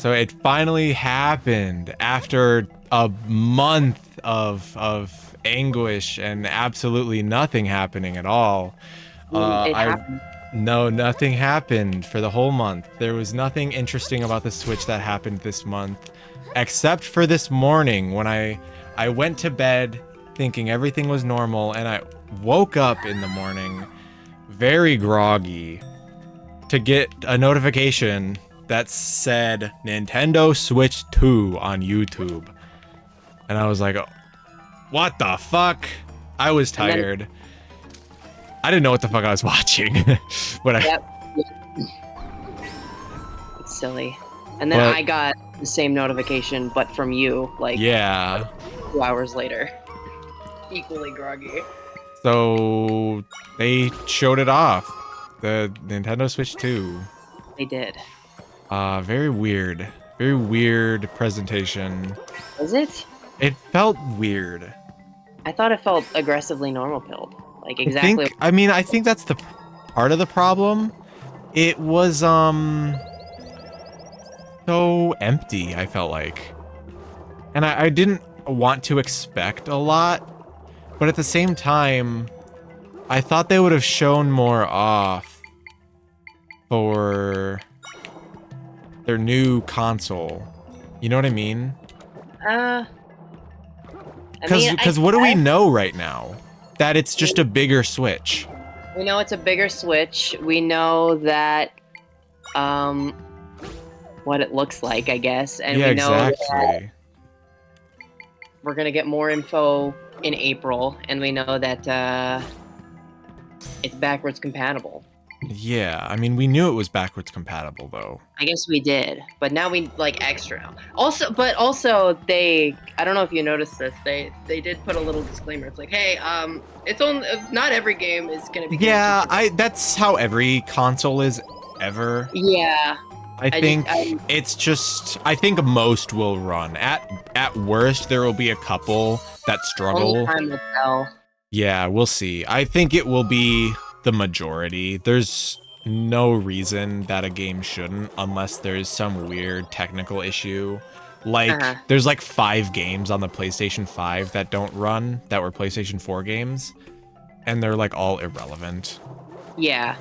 So it finally happened after a month of anguish and absolutely nothing happening at all. It happened. No, nothing happened for the whole month. There was nothing interesting about the Switch that happened this month, except for this morning when I went to bed thinking everything was normal, and I woke up in the morning very groggy to get a notification that said Nintendo Switch 2 on YouTube. And I was like, what the fuck? I was tired. I didn't know what the fuck I was watching. But Yep. It's silly. And then I got the same notification, but from you, like, yeah. 2 hours later. Equally groggy. So they showed it off. The Nintendo Switch 2. They did. Very weird. Very weird presentation. Was it? It felt weird. I thought it felt aggressively normal pilled. Like exactly. I think that's the part of the problem. It was so empty, I felt like. And I didn't want to expect a lot, but at the same time, I thought they would have shown more off for their new console. You know what I mean? Because what do we know right now? That it's just a bigger Switch. We know it's a bigger Switch. We know that what it looks like, I guess. And yeah, we know exactly. that we're gonna get more info in April, and we know that it's backwards compatible. Yeah, I mean, we knew it was backwards compatible, though. I guess we did, but now we like extra. Also, they, I don't know if you noticed this, they did put a little disclaimer. It's like, hey, it's only not every game is gonna be. Yeah, that's how every console is ever. Yeah. I think most will run. At worst, there will be a couple that struggle. Only time will tell. Yeah, we'll see. I think it will be the majority. There's no reason that a game shouldn't, unless there's some weird technical issue. Like, there's like 5 games on the PlayStation 5 that don't run, that were PlayStation 4 games, and they're like all irrelevant. Yeah.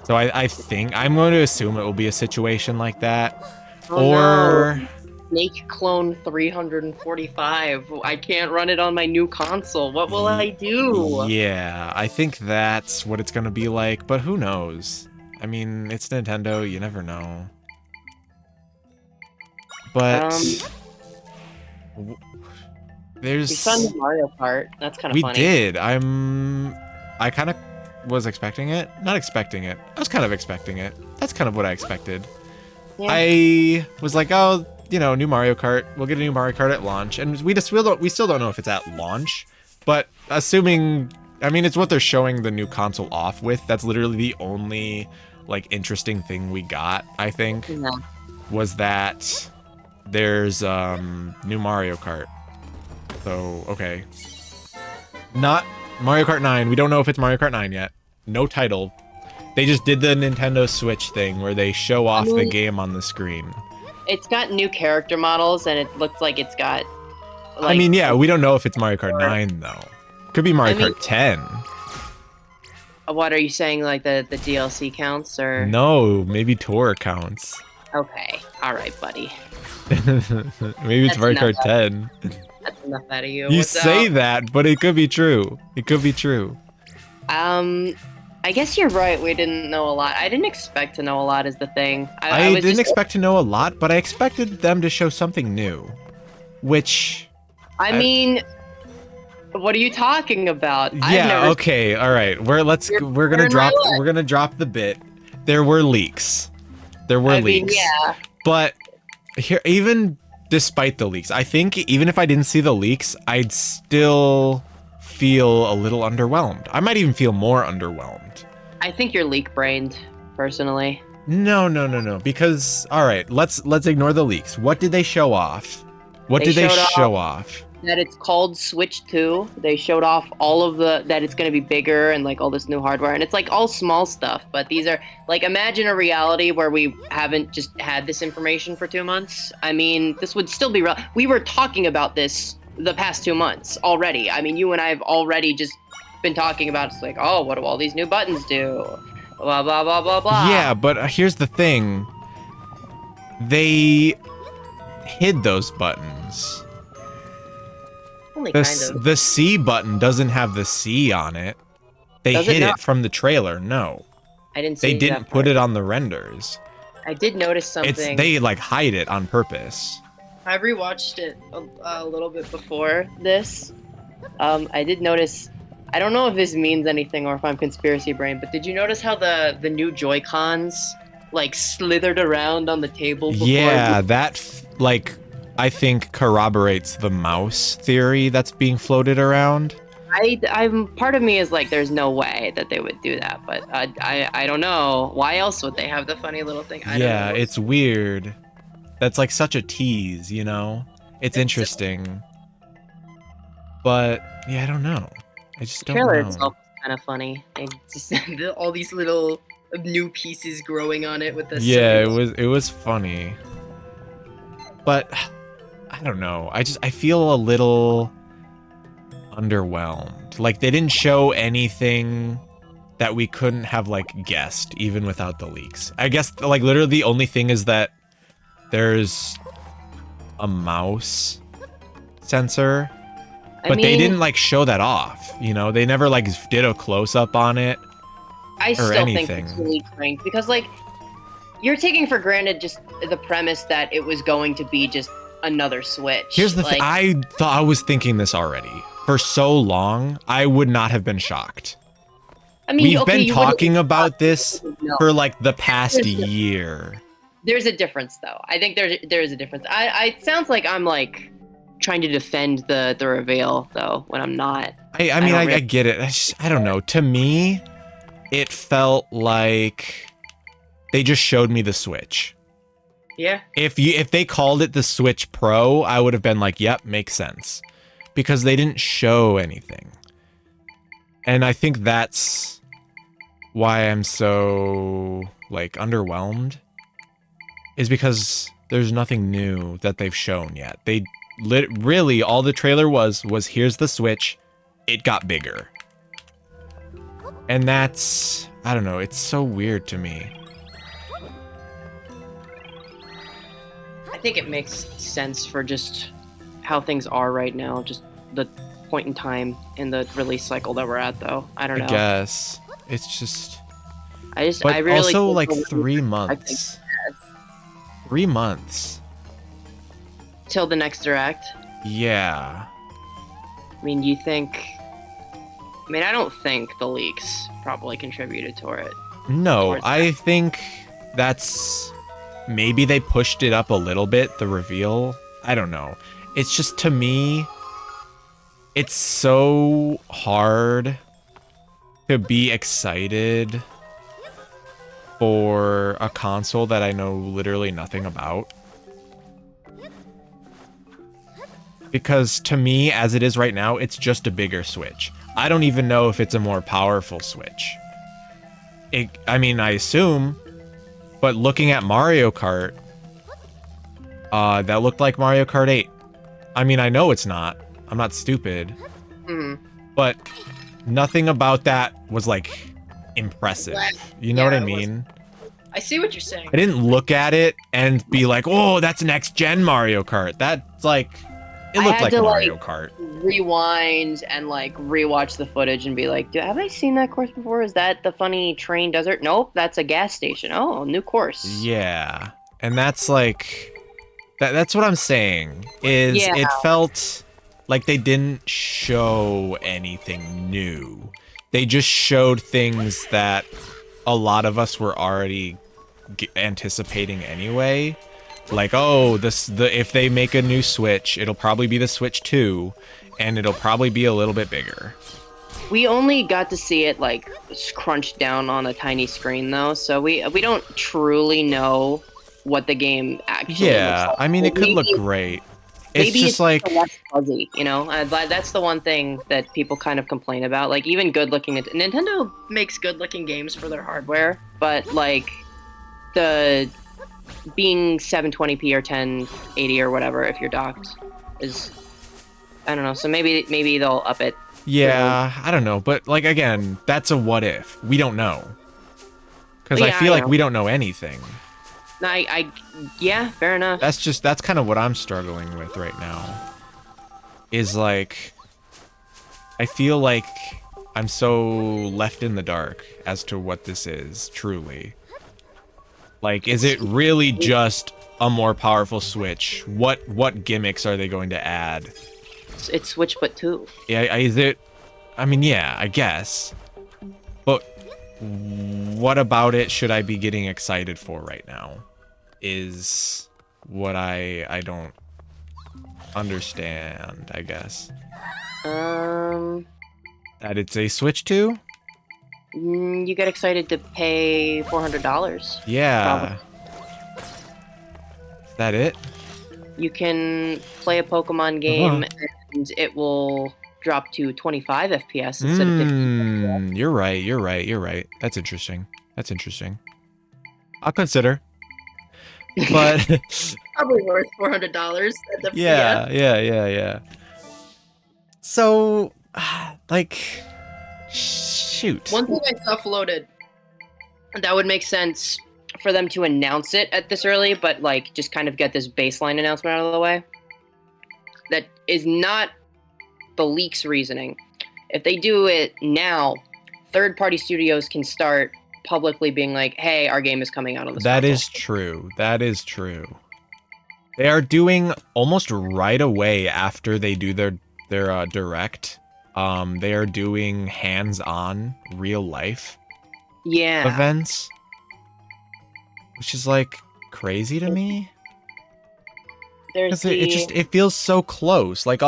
So I think, I'm going to assume it will be a situation like that. Oh, or... no. Snake Clone 345. I can't run it on my new console. What will I do? Yeah, I think that's what it's gonna be like, but who knows? I mean, it's Nintendo, you never know. But there's... We saw the Mario Kart. That's kind of funny. We did. I kind of was expecting it. Not expecting it. I was kind of expecting it. That's kind of what I expected. Yeah. I was like, oh, you know, new Mario Kart. We'll get a new Mario Kart at launch, and we still don't know if it's at launch. But assuming, I mean, it's what they're showing the new console off with. That's literally the only like interesting thing we got. I think was that there's new Mario Kart. So okay, not Mario Kart 9. We don't know if it's Mario Kart 9 yet. No title. They just did the Nintendo Switch thing where they show off the game on the screen. It's got new character models, and it looks like it's got... Like, I mean, yeah, we don't know if it's Mario Kart 9, though. Could be Mario Kart 10. What are you saying, like the DLC counts, or...? No, maybe Tour counts. Okay, alright, buddy. Maybe it's Mario Kart 10. That's enough out of you. You say that, but it could be true. It could be true. I guess you're right, we didn't know a lot. I didn't expect to know a lot is the thing. I didn't expect to know a lot, but I expected them to show something new. Which... I mean... What are you talking about? Yeah, okay, alright. We're gonna drop the bit. There were leaks. There were leaks. Yeah. But here, even despite the leaks, I think even if I didn't see the leaks, I'd still feel a little underwhelmed. I might even feel more underwhelmed. I think you're leak-brained, personally. No. Because, all right, let's ignore the leaks. What did they show off? What did they show off? that it's called Switch 2. They showed off all of that it's going to be bigger and like all this new hardware, and it's like all small stuff, but these are like, imagine a reality where we haven't just had this information for 2 months. I mean, this would still be real. We were talking about this the past 2 months already. I mean, you and I have already just been talking about, it's like, oh, what do all these new buttons do? Blah, blah, blah, blah, blah. Yeah, but here's the thing. They hid those buttons. Only kind of. The C button doesn't have the C on it. They hid it from the trailer. No. I didn't see They didn't put it on the renders. I did notice something. They like hide it on purpose. I rewatched it a little bit before this. I did notice, I don't know if this means anything or if I'm conspiracy brain, but did you notice how the new Joy-Cons like slithered around on the table before? Yeah, like I think corroborates the mouse theory that's being floated around. I'm part of me is like, there's no way that they would do that, but I don't know. Why else would they have the funny little thing? I don't know. It's weird. That's like such a tease, you know? It's interesting. But yeah, I don't know. I just don't know. The trailer itself is kind of funny. And just all these little new pieces growing on it with the it was funny. But I don't know. I feel a little underwhelmed. Like they didn't show anything that we couldn't have like guessed even without the leaks. I guess like literally the only thing is that there's a mouse sensor. But they didn't like show that off, you know? They never like did a close up on it. I still think it's really cranked because like you're taking for granted just the premise that it was going to be just another Switch. Here's the thing. I was thinking this already. For so long, I would not have been shocked. I mean, we've been talking about this for like the past year. There's a difference though. I think there is a difference. It sounds like I'm like trying to defend the reveal though when I'm not. I mean I get it. I don't know. To me, it felt like they just showed me the Switch. Yeah. If they called it the Switch Pro, I would have been like, yep, makes sense. Because they didn't show anything. And I think that's why I'm so like underwhelmed. Is because there's nothing new that they've shown yet. They really all the trailer was here's the Switch, it got bigger. And that's, I don't know, it's so weird to me. I think it makes sense for just how things are right now, just the point in time in the release cycle that we're at though. I don't know. I guess it's just but I really also like 3 months. 3 months till the next direct. Yeah. I mean, I don't think the leaks probably contributed toward it. No, I think that's maybe they pushed it up a little bit, the reveal. I don't know. It's just, to me, it's so hard to be excited for a console that I know literally nothing about. Because to me, as it is right now, it's just a bigger Switch. I don't even know if it's a more powerful Switch. I mean, I assume, but looking at Mario Kart, that looked like Mario Kart 8. I mean, I know it's not. I'm not stupid. But nothing about that was, like, impressive. You know what I mean? I see what you're saying. I didn't look at it and be like, oh, that's next-gen Mario Kart. That's, like... It looked like Mario Kart. Rewind and like rewatch the footage and be like, have I seen that course before? Is that the funny train desert? Nope, that's a gas station. Oh, new course. Yeah. And that's like that's what I'm saying. It felt like they didn't show anything new. They just showed things that a lot of us were already anticipating anyway. Like, oh, if they make a new Switch, it'll probably be the Switch 2, and it'll probably be a little bit bigger. We only got to see it, like, crunched down on a tiny screen, though, so we don't truly know what the game actually looks like. I mean, it could look great. it's maybe just like, less fuzzy, you know. But that's the one thing that people kind of complain about. Like even good-looking Nintendo makes good-looking games for their hardware, but like the being 720p or 1080 or whatever, if you're docked, is I don't know. So maybe they'll up it. yeah, I don't know. But like, again, that's a what if. We don't know. Because I feel like we don't know anything. No, yeah, fair enough. That's kind of what I'm struggling with right now. Is like, I feel like I'm so left in the dark as to what this is, truly. Like, is it really just a more powerful Switch? What gimmicks are they going to add? It's Switch, but 2. Yeah, is it? I mean, yeah, I guess. But what about it should I be getting excited for right now? Is what I don't understand, I guess. That it's a Switch 2? You get excited to pay $400. Yeah. Probably. Is that it? You can play a Pokemon game and it will drop to 25 FPS instead of 50. You're right. That's interesting. I'll consider. But probably worth $400 at the yeah. So, like, shoot. One thing I saw floated that would make sense for them to announce it at this early, but like just kind of get this baseline announcement out of the way. That is not the leak's reasoning. If they do it now, third-party studios can start publicly being like, hey, our game is coming out on this console. That is true. They are doing almost right away after they do their direct. They are doing hands-on real life events, which is like crazy to me. Because it feels so close. Like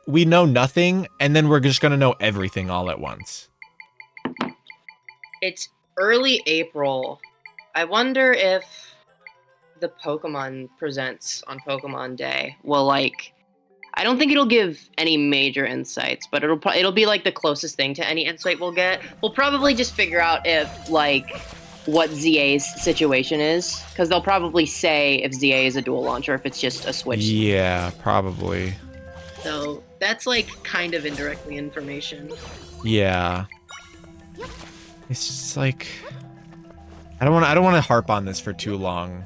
we know nothing, and then we're just gonna know everything all at once. It's early April. I wonder if the Pokemon Presents on Pokemon Day will like. I don't think it'll give any major insights, but it'll be like the closest thing to any insight we'll get. We'll probably just figure out if like what ZA's situation is, because they'll probably say if ZA is a dual launch or if it's just a Switch. Yeah, probably. So that's like kind of indirectly information. Yeah. It's just like I don't want to harp on this for too long.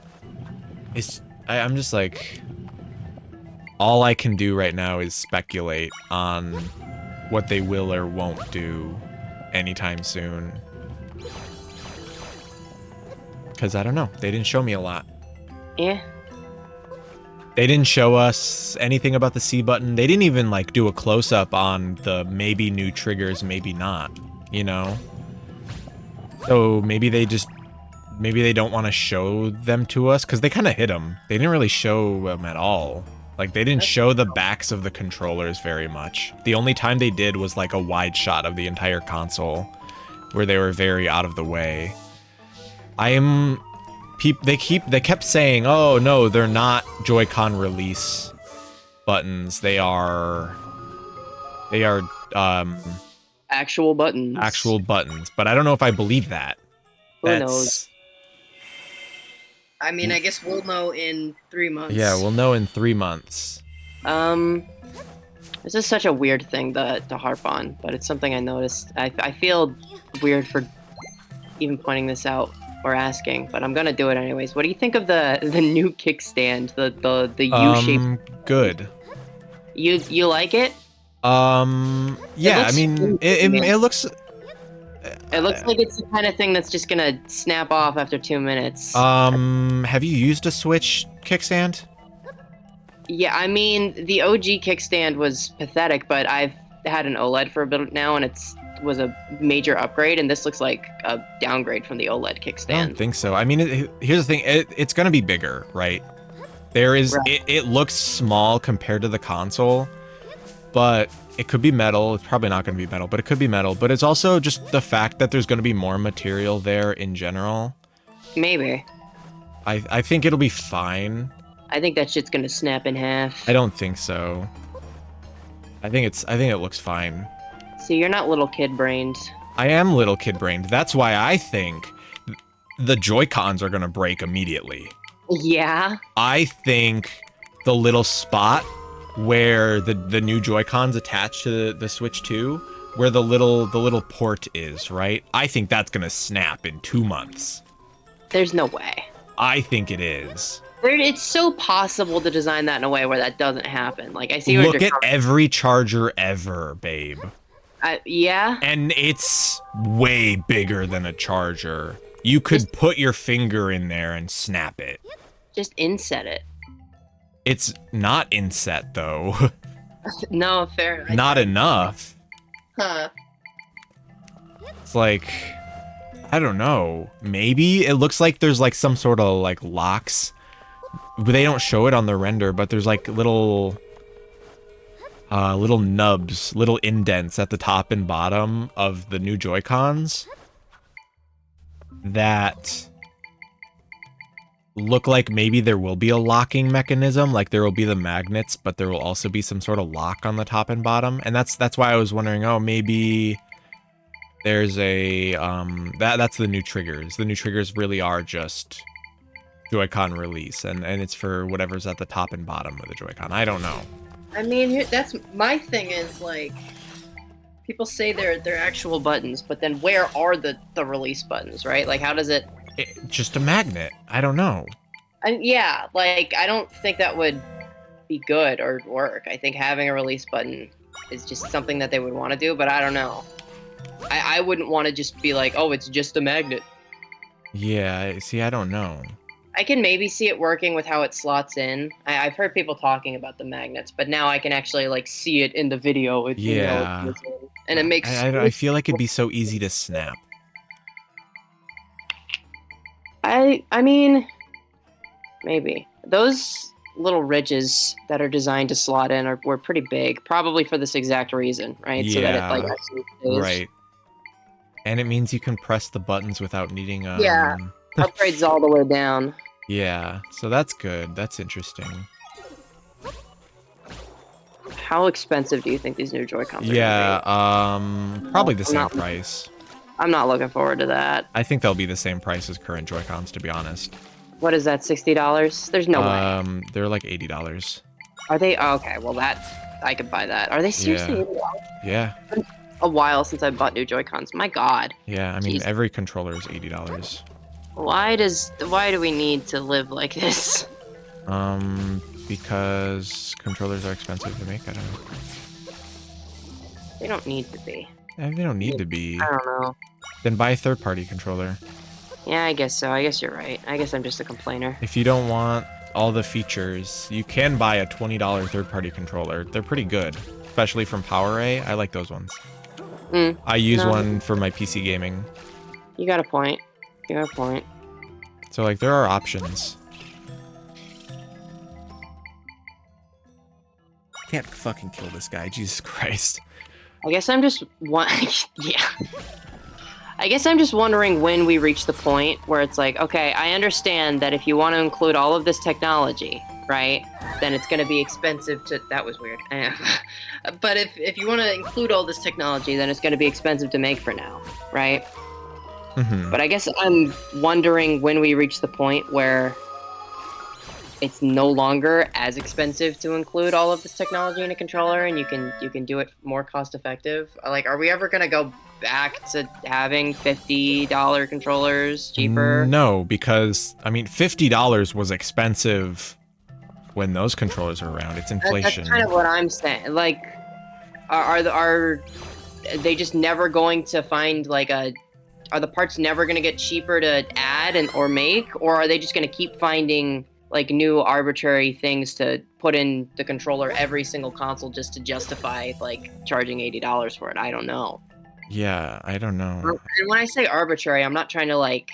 I'm just like, all I can do right now is speculate on what they will or won't do anytime soon. Because I don't know. They didn't show me a lot. Yeah. They didn't show us anything about the C button. They didn't even like do a close-up on the maybe new triggers, maybe not, you know? So maybe they don't want to show them to us, because they kind of hid them. They didn't really show them at all. Like, they didn't show the backs of the controllers very much. The only time they did was like a wide shot of the entire console, where they were very out of the way. They kept saying, oh no, they're not Joy-Con release buttons. They are actual buttons. Actual buttons. But I don't know if I believe that. Who knows? I mean, I guess we'll know in 3 months. Yeah, we'll know in 3 months. This is such a weird thing to harp on, but it's something I noticed. I feel weird for even pointing this out or asking, but I'm gonna do it anyways. What do you think of the new kickstand, the U-shaped? Good. You like it? Yeah. I mean, it looks. It looks like it's the kind of thing that's just gonna snap off after 2 minutes. Have you used a Switch kickstand? Yeah, I mean, the OG kickstand was pathetic, but I've had an OLED for a bit now, and was a major upgrade, and this looks like a downgrade from the OLED kickstand. I don't think so. I mean, here's the thing. It's going to be bigger, right? It looks small compared to the console, but it could be metal. It's probably not going to be metal, but it could be metal. But it's also just the fact that there's going to be more material there in general. Maybe. I think it'll be fine. I think that shit's gonna snap in half. I don't think so. I think it looks fine. See, you're not little kid brained. I am little kid brained. That's why I think the Joy-Cons are gonna break immediately. Yeah. I think the little spot where the new Joy-Cons attached to the Switch 2, where the little port is, right? I think that's gonna snap in 2 months. There's no way. I think it is. It's so possible to design that in a way where that doesn't happen. Like, I see. Look at every charger ever, babe. Yeah. And it's way bigger than a charger. You could put your finger in there and snap it. Just inset it. It's not inset, though. No, fair. Not enough. Huh. It's like, I don't know. Maybe it looks like there's like some sort of like locks. They don't show it on the render, but there's like little nubs, little indents at the top and bottom of the new Joy-Cons that look like maybe there will be a locking mechanism, like there will be the magnets, but there will also be some sort of lock on the top and bottom. And that's why I was wondering, oh, maybe there's a that's the new triggers. The new triggers really are just Joy-Con release, and it's for whatever's at the top and bottom of the Joy-Con. I don't know. I mean, that's my thing is, like, people say they're actual buttons, but then where are the release buttons, right? Like, how does it... Just a magnet. I don't know. And yeah, like, I don't think that would be good or work. I think having a release button is just something that they would want to do, but I don't know. I wouldn't want to just be like, oh, it's just a magnet. Yeah, see, I don't know. I can maybe see it working with how it slots in. I've heard people talking about the magnets, but now I can actually like see it in the video. Yeah. And it makes... I feel like it'd be so easy to snap. I mean, maybe. Those little ridges that are designed to slot in were pretty big, probably for this exact reason, right? Yeah, so that it like actually stays. Right. And it means you can press the buttons without needing Yeah. Upgrades all the way down. Yeah, so that's good. That's interesting. How expensive do you think these new Joy-Cons are Yeah, gonna be? probably the same price. I'm not looking forward to that. I think they'll be the same price as current Joy-Cons, to be honest. What is that, $60? There's no way. They're like $80. Are they? Oh, okay, well I could buy that. Are they seriously $80? Yeah. It's been a while since I bought new Joy-Cons. My God. Yeah, I mean, Jeez. every controller is $80. Why do we need to live like this? Because controllers are expensive to make. I don't know. They don't need to be. They don't need to be. I don't know. Then buy a third-party controller. Yeah, I guess so. I guess you're right. I guess I'm just a complainer. If you don't want all the features, you can buy a $20 third-party controller. They're pretty good, especially from PowerA. I like those ones. I use one for my PC gaming. You got a point. You got a point. So, like, there are options. Can't fucking kill this guy, Jesus Christ. I guess I'm just yeah. I guess I'm just wondering when we reach the point where it's like, okay, I understand that if you want to include all of this technology, right, then it's going to be expensive to... That was weird. But if you want to include all this technology, then it's going to be expensive to make for now, right? Mm-hmm. But I guess I'm wondering when we reach the point where it's no longer as expensive to include all of this technology in a controller, and you can do it more cost effective. Like, are we ever gonna go back to having $50 controllers cheaper? No, because I mean, $50 was expensive when those controllers were around. It's inflation. That's kind of what I'm saying. Like, are they just never going to find like a... Are the parts never gonna get cheaper to add or make, or are they just gonna keep finding like new arbitrary things to put in the controller every single console just to justify like charging $80 for it? I don't know. Yeah, I don't know. And when I say arbitrary, I'm not trying to like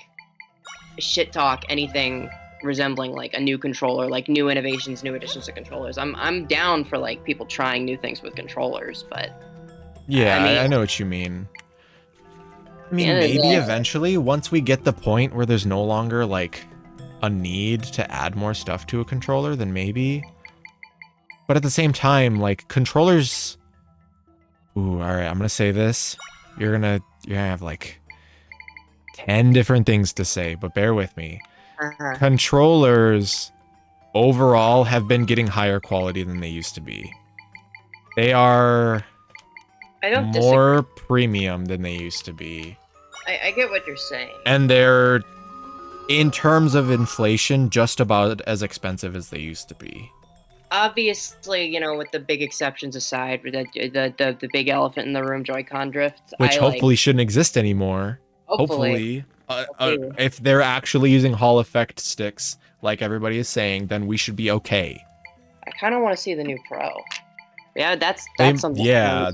shit talk anything resembling like a new controller, like new innovations, new additions to controllers. I'm down for like people trying new things with controllers, but yeah, I know what you mean. I mean, maybe eventually, once we get the point where there's no longer like a need to add more stuff to a controller, then maybe. But at the same time, like, controllers... Ooh, alright, I'm gonna say this. You're gonna have, like, 10 different things to say, but bear with me. Controllers, overall, have been getting higher quality than they used to be. They are more premium than they used to be. I get what you're saying. And they're, in terms of inflation, just about as expensive as they used to be. Obviously, you know, with the big exceptions aside, the big elephant in the room, Joy-Con drift. Which hopefully shouldn't exist anymore. Hopefully. If they're actually using Hall effect sticks, like everybody is saying, then we should be okay. I kind of want to see the new Pro. Yeah, that's something. Yeah,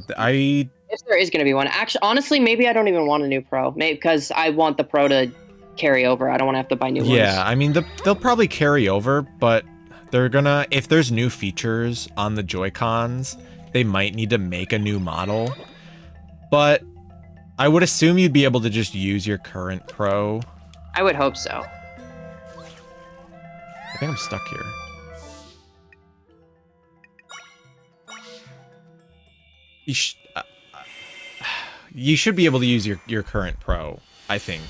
if there is going to be one. Actually, honestly, maybe I don't even want a new Pro. Maybe because I want the Pro to carry over. I don't want to have to buy new ones. Yeah, I mean, they'll probably carry over, but they're gonna... If there's new features on the Joy-Cons, they might need to make a new model. But I would assume you'd be able to just use your current Pro. I would hope so. I think I'm stuck here. You should be able to use your current Pro, I think.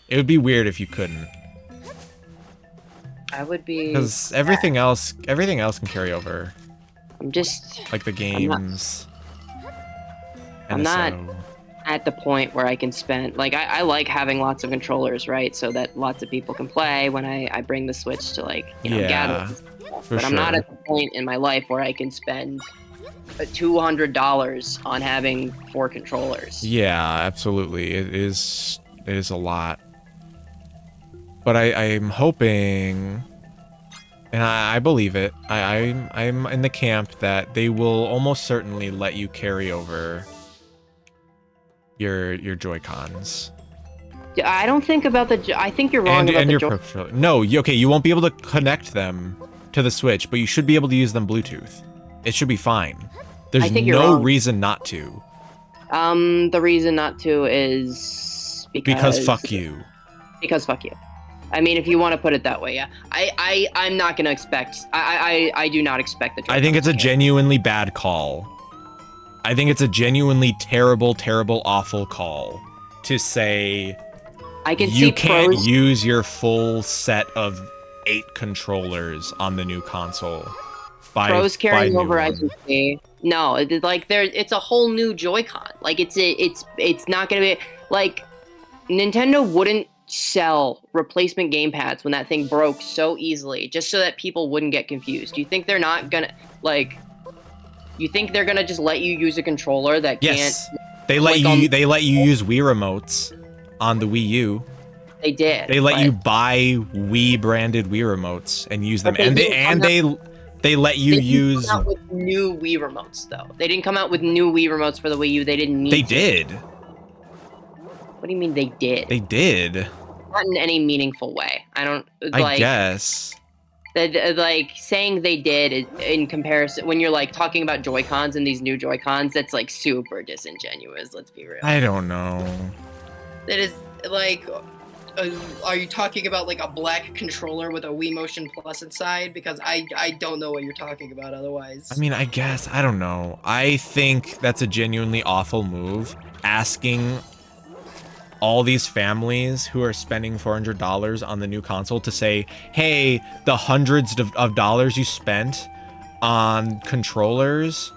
It would be weird if you couldn't. I would be... Because everything else can carry over. I'm just... Like the games. I'm not at the point where I can spend... Like, I like having lots of controllers, right? So that lots of people can play when I bring the Switch to, like, you know, gather. But I'm not at the point in my life where I can spend $200 on having 4 controllers. Yeah, absolutely. It is a lot. But I'm hoping, and I believe it, I'm in the camp that they will almost certainly let you carry over your Joy-Cons. Yeah, I don't think about I think you're wrong about the Joy-Cons. No, okay, you won't be able to connect them to the Switch, but you should be able to use them Bluetooth. It should be fine. There's no reason not to. The reason not to is because fuck you. Because fuck you. I mean, if you want to put it that way, yeah. I'm not gonna expect. I do not expect the. I think it's a genuinely bad call. I think it's a genuinely terrible, awful call to say. You can't use your full set of 8 controllers on the new console. Pros carrying over, I can see. No, it's a whole new Joy-Con. Like it's not gonna be like Nintendo wouldn't sell replacement gamepads when that thing broke so easily, just so that people wouldn't get confused. Do you think they're not gonna you think they're gonna just let you use a controller that can't? They let you use Wii remotes on the Wii U. They did. They let you buy Wii branded Wii remotes and use them, and they let you use. Come out with new Wii remotes though. They didn't come out with new Wii remotes for the Wii U. They didn't need. They did. What do you mean they did? They did. Not in any meaningful way. I guess. Like saying they did in comparison when you're like talking about Joy-Cons and these new Joy-Cons, that's like super disingenuous. Let's be real. I don't know. That is like. Are you talking about like a black controller with a Wii Motion Plus inside? Because I don't know what you're talking about otherwise. I mean, I guess. I don't know. I think that's a genuinely awful move. Asking all these families who are spending $400 on the new console to say, hey, the hundreds of dollars you spent on controllers,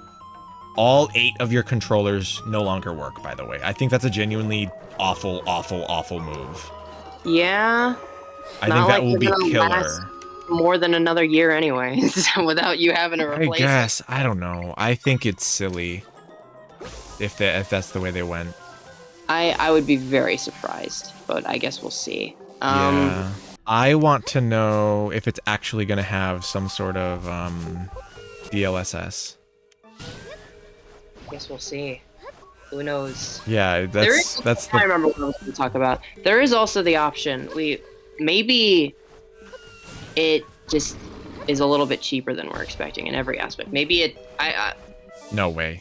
all 8 of your controllers no longer work, by the way. I think that's a genuinely awful, awful, awful move. Yeah. I think that will be killer. More than another year anyways, without you having to replace it. I guess. I don't know. I think it's silly if that's the way they went. I would be very surprised, but I guess we'll see. Yeah. I want to know if it's actually going to have some sort of DLSS. I guess we'll see. Who knows? Yeah, that's the... I remember what I was going to talk about. There is also the option. Maybe it just is a little bit cheaper than we're expecting in every aspect. Maybe it... No way.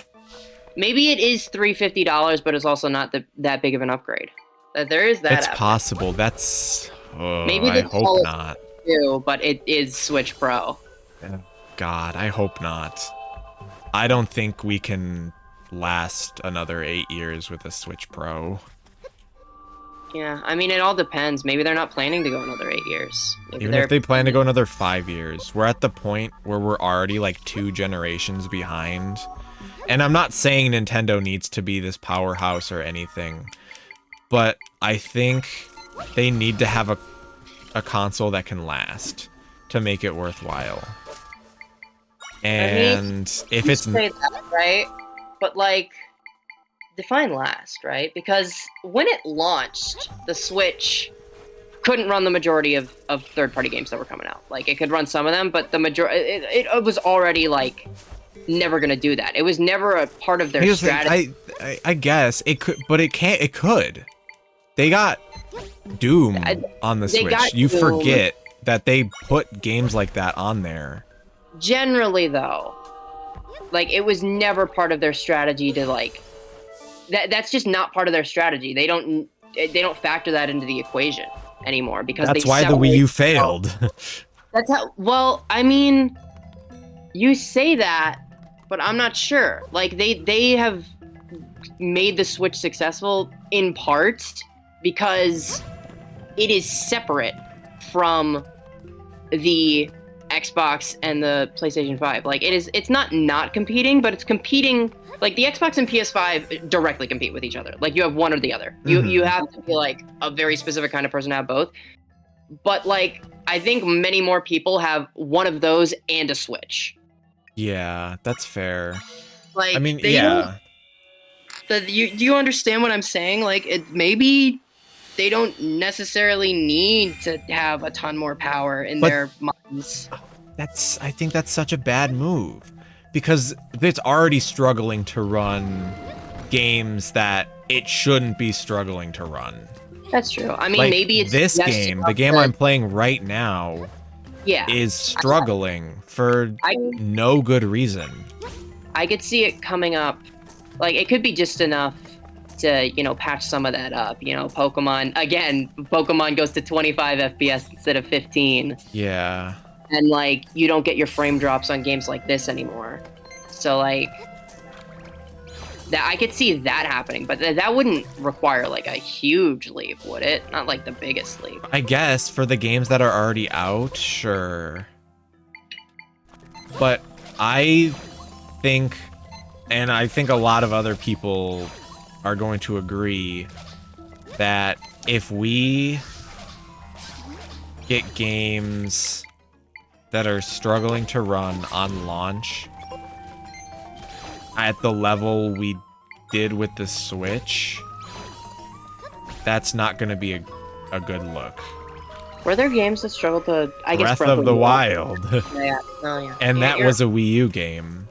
Maybe it is $350, but it's also not that big of an upgrade. There is that. It's possible. That's... Maybe I hope not. 2, but it is Switch Pro. God, I hope not. I don't think we can last another 8 years with a Switch Pro. Yeah, I mean, it all depends. Maybe they're not planning to go another 8 years. Maybe Even if they plan to go another 5 years, we're at the point where we're already like 2 generations behind. And I'm not saying Nintendo needs to be this powerhouse or anything, but I think they need to have a console that can last to make it worthwhile. And I mean, if you it's say that, right? But like, define last, right? Because when it launched, the Switch couldn't run the majority of third-party games that were coming out. Like, it could run some of them, but the majority, it was already like never gonna do that. It was never a part of their strategy. I guess it could, but it can't. It could. They got Doom on the Switch. You forget that they put games like that on there. Generally, though, like, it was never part of their strategy to like. That's just not part of their strategy. They don't factor that into the equation anymore because that's why the Wii U failed. That's how. Well, I mean, you say that, but I'm not sure. Like, they have made the Switch successful in part because it is separate from the Xbox and the PlayStation 5. Like, it's not competing, but it's competing. Like, the Xbox and PS5 directly compete with each other. Like, you have one or the other. You have to be like a very specific kind of person to have both. But like, I think many more people have one of those and a Switch. Yeah, that's fair. Like, I mean, yeah. Do you understand what I'm saying? Like, maybe they don't necessarily need to have a ton more power in their minds. I think that's such a bad move because it's already struggling to run games that it shouldn't be struggling to run. That's true. I mean, like, maybe it's this game, the game I'm playing right now, is struggling for no good reason. I could see it coming up. Like, it could be just enough to, patch some of that up. Pokemon goes to 25 FPS instead of 15. Yeah. And, like, you don't get your frame drops on games like this anymore. So, like, I could see that happening, but that wouldn't require, like, a huge leap, would it? Not, like, the biggest leap. I guess for the games that are already out, sure. But I think, and I think a lot of other people are going to agree, that if we get games that are struggling to run on launch at the level we did with the Switch, that's not going to be a good look. Were there games that struggled to, I guess, Breath of the Wild. Yeah. Oh, yeah. And that was a Wii U game.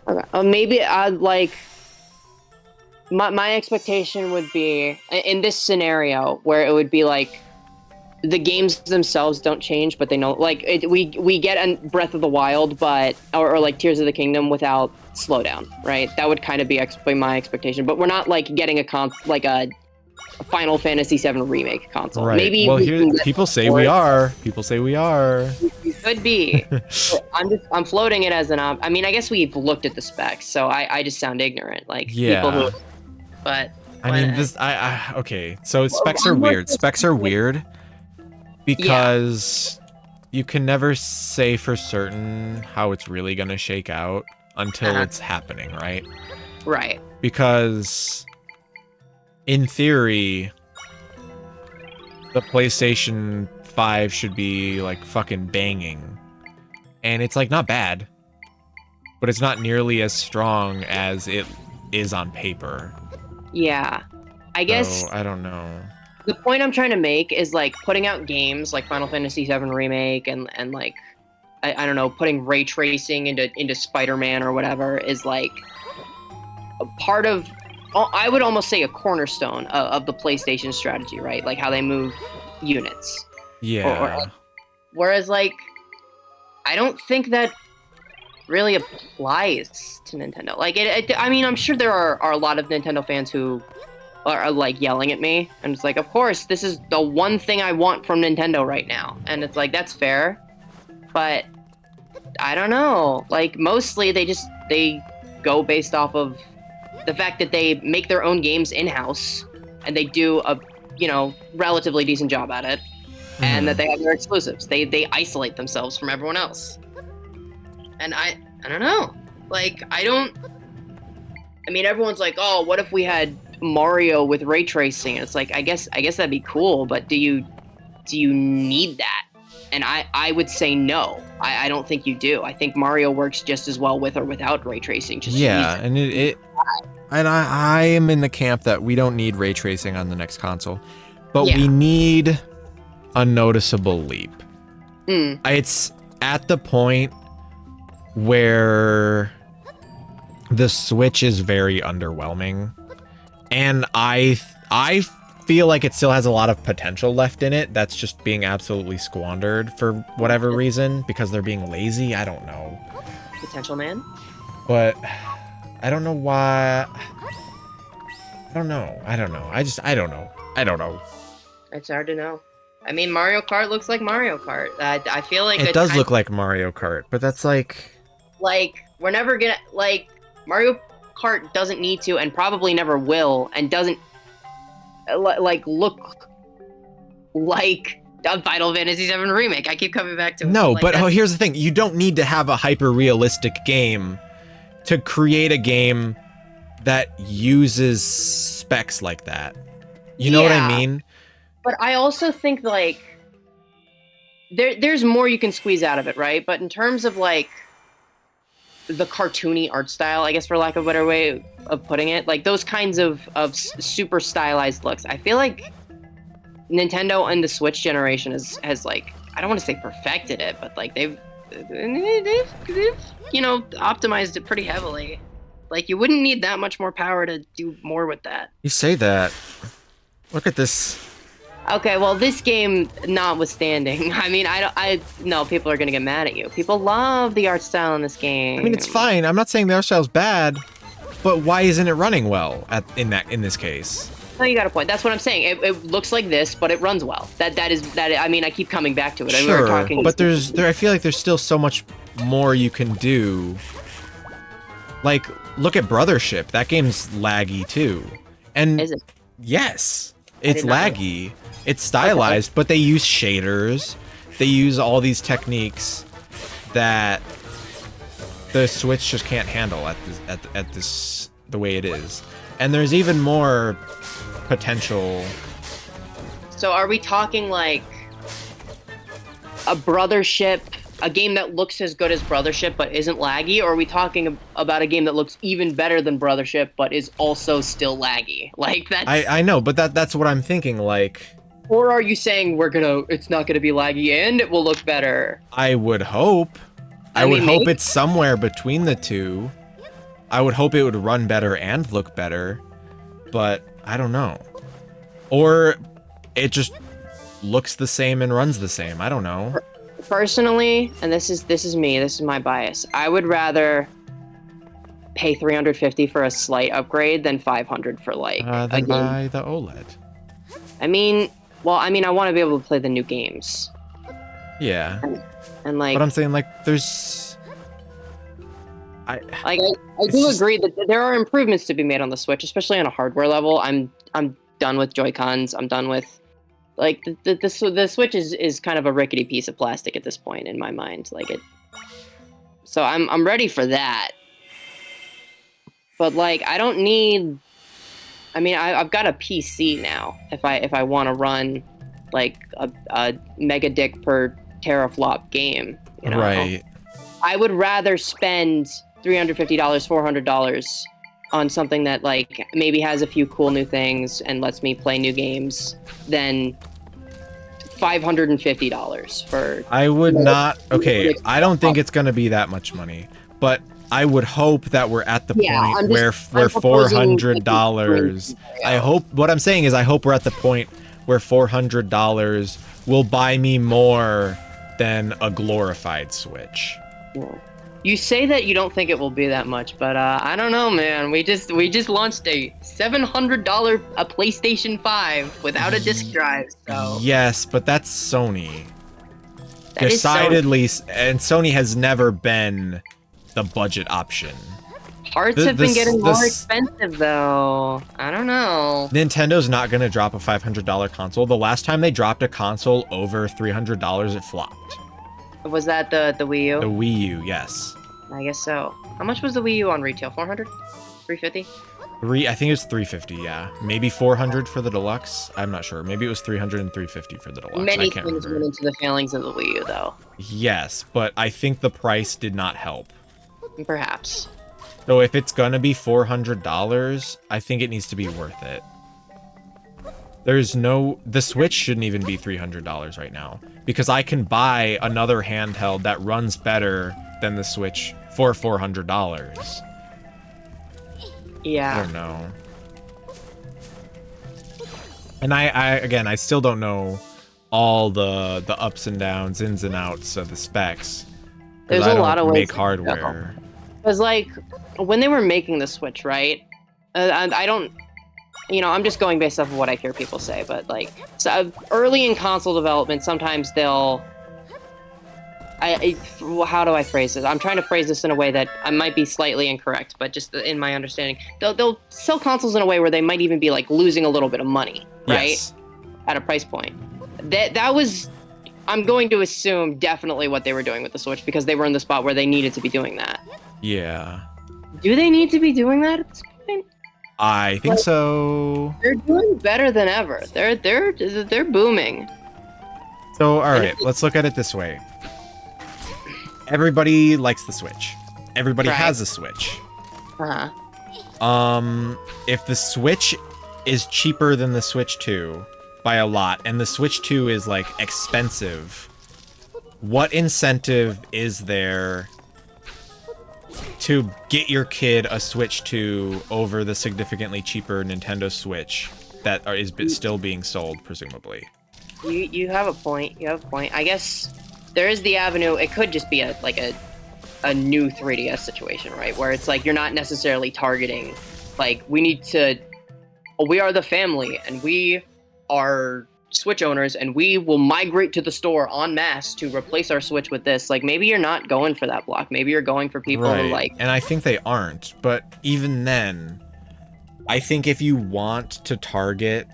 Okay. Maybe I'd like. My expectation would be in this scenario where it would be like the games themselves don't change, but they know, like, we get a Breath of the Wild, but or like Tears of the Kingdom without slowdown, right? That would kind of be my expectation, but we're not like getting a Final Fantasy VII remake console. Right. Maybe well, people say we are. People say we are. We could be. I'm floating it as an I mean, I guess we've looked at the specs, so I just sound ignorant. Like, people who. But I mean, okay. So specs are weird. Specs are weird because you can never say for certain how it's really gonna shake out until it's happening, right? Right. Because in theory, the PlayStation 5 should be like fucking banging. And it's like not bad, but it's not nearly as strong as it is on paper. Yeah. I guess I don't know. The point I'm trying to make is like putting out games like Final Fantasy VII Remake and like I don't know, putting ray tracing into Spider-Man or whatever is like a part of, I would almost say, a cornerstone of the PlayStation strategy, right? Like how they move units. Yeah. Whereas, like, I don't think that really applies to Nintendo. Like, I mean, I'm sure there are a lot of Nintendo fans who are like yelling at me, and it's like, of course, this is the one thing I want from Nintendo right now, and it's like, that's fair, but I don't know. Like, mostly they go based off of the fact that they make their own games in-house, and they do a, relatively decent job at it, and that they have their exclusives. They isolate themselves from everyone else. And I don't know. Like, everyone's like, oh, what if we had Mario with ray tracing? And it's like, I guess that'd be cool, but do you need that? And I would say no. I don't think you do. I think Mario works just as well with or without ray tracing. And I am in the camp that we don't need ray tracing on the next console, but we need a noticeable leap. It's at the point where the Switch is very underwhelming, and I feel like it still has a lot of potential left in it that's just being absolutely squandered for whatever reason, because they're being lazy. I don't know. Potential man? But I don't know why. I don't know. I don't know. I don't know. It's hard to know. I mean, Mario Kart looks like Mario Kart. I feel like it does look like Mario Kart, but that's like we're never gonna, like, Mario Kart doesn't need to, and probably never will, and doesn't look like a Final Fantasy VII Remake. I keep coming back to it. No, but here's the thing. You don't need to have a hyper-realistic game to create a game that uses specs like that. You know what I mean? But I also think, like, there's more you can squeeze out of it, right? But in terms of, like, the cartoony art style, I guess, for lack of a better way of putting it, like, those kinds of super stylized looks, I feel like Nintendo and the Switch generation has like, I don't want to say perfected it, but, like, they've optimized it pretty heavily. Like, you wouldn't need that much more power to do more with that. You say that. Look at this. Okay, well, this game notwithstanding, I mean, I know people are gonna get mad at you. People love the art style in this game. I mean, it's fine. I'm not saying the art style's bad, but why isn't it running well in this case? No, you got a point. That's what I'm saying. It looks like this, but it runs well. That. I mean, I keep coming back to it. Sure, but I feel like there's still so much more you can do. Like, look at Brothership. That game's laggy too. And is it? Yes, it's laggy. It's stylized, but they use shaders. They use all these techniques that the Switch just can't handle at this the way it is. And there's even more potential. So are we talking like a Brothership, a game that looks as good as Brothership but isn't laggy, or are we talking about a game that looks even better than Brothership but is also still laggy? Like, that's I know, but that's what I'm thinking, like. Or are you saying it's not gonna be laggy and it will look better? I would hope. I would hope it's somewhere between the two. I would hope it would run better and look better, but I don't know. Or it just looks the same and runs the same. I don't know. Personally, and this is me, this is my bias, I would rather pay $350 for a slight upgrade than $500 for, like, then buy the OLED. I mean, I want to be able to play the new games. Yeah. And like, but I'm saying, like, there's I do agree that there are improvements to be made on the Switch, especially on a hardware level. I'm done with Joy-Cons. I'm done with, like, the Switch is kind of a rickety piece of plastic at this point in my mind. Like, it. So I'm ready for that. But, like, I don't need. I mean, I've got a PC now. If I want to run, like, a mega dick per teraflop game, you know? Right. I would rather spend $350, $400 on something that, like, maybe has a few cool new things and lets me play new games than $550 for. I would not. Okay, I don't think it's gonna be that much money, but I would hope that we're at the point where $400. I hope. What I'm saying is, I hope we're at the point where $400 will buy me more than a glorified Switch. Yeah. You say that you don't think it will be that much, but I don't know, man. We just launched a $700 a PlayStation 5 without a disc drive. So yes, but that's Sony. that is Decidedly, and Sony has never been the budget option. Parts have been getting more expensive, though. I don't know. Nintendo's not going to drop a $500 console. The last time they dropped a console over $300, it flopped. Was that the Wii U? The Wii U, yes. I guess so. How much was the Wii U on retail? 400? 350? I think it was 350, yeah. Maybe 400 for the deluxe. I'm not sure. Maybe it was 300 and 350 for the deluxe. Many I can't things remember. went into the failings of the Wii U, though. Yes, but I think the price did not help. Perhaps. So if it's gonna be $400, I think it needs to be worth it. The Switch shouldn't even be $300 right now, because I can buy another handheld that runs better than the Switch for $400. Yeah. I don't know. And I still don't know all the ups and downs, ins and outs of the specs. There's a lot of ways make to hardware. Because, like, when they were making the Switch, right? I don't, I'm just going based off of what I hear people say, but, like, so early in console development, sometimes they'll, how do I phrase this? I'm trying to phrase this in a way that I might be slightly incorrect, but just in my understanding, they'll sell consoles in a way where they might even be, like, losing a little bit of money, right? Yes. At a price point. That was, I'm going to assume, definitely what they were doing with the Switch, because they were in the spot where they needed to be doing that. Yeah. Do they need to be doing that at this point? I think so. They're doing better than ever. They're booming. So, all right, let's look at it this way. Everybody likes the Switch. Everybody Right. has a Switch. Uh-huh. If the Switch is cheaper than the Switch 2 by a lot, and the Switch 2 is like expensive, what incentive is there to get your kid a Switch 2 over the significantly cheaper Nintendo Switch that is still being sold, presumably? You have a point. You have a point. I guess there is the avenue. It could just be a new 3DS situation, right? Where it's like you're not necessarily targeting, like, we are the family and we are Switch owners and we will migrate to the store en masse to replace our Switch with this. Like, maybe you're not going for that block. Maybe you're going for people who like. And I think they aren't. But even then, I think if you want to target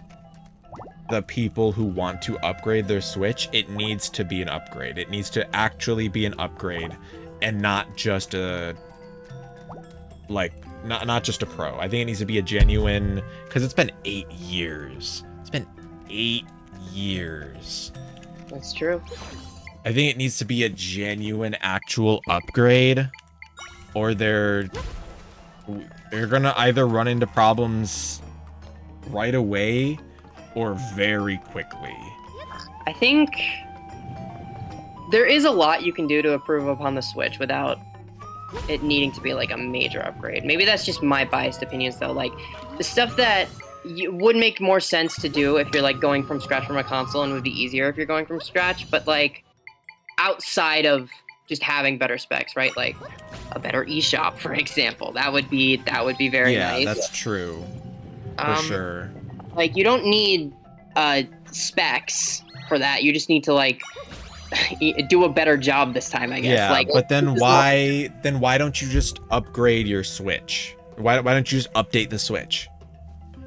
the people who want to upgrade their Switch, it needs to be an upgrade. It needs to actually be an upgrade and not just a, like, not just a pro. I think it needs to be a genuine, because it's been 8 years. It's been 8 years. That's true. I think it needs to be a genuine actual upgrade, or they're gonna either run into problems right away or very quickly. I think there is a lot you can do to improve upon the Switch without it needing to be like a major upgrade. Maybe that's just my biased opinions though. Like, the stuff that would make more sense to do if you're like going from scratch from a console, and would be easier if you're going from scratch, but like outside of just having better specs, right? Like a better eShop, for example. That would be very nice. Yeah, that's true. For sure. Like, you don't need specs for that. You just need to like do a better job this time, I guess. Yeah, like, but then why don't you just upgrade your Switch? Why don't you just update the Switch?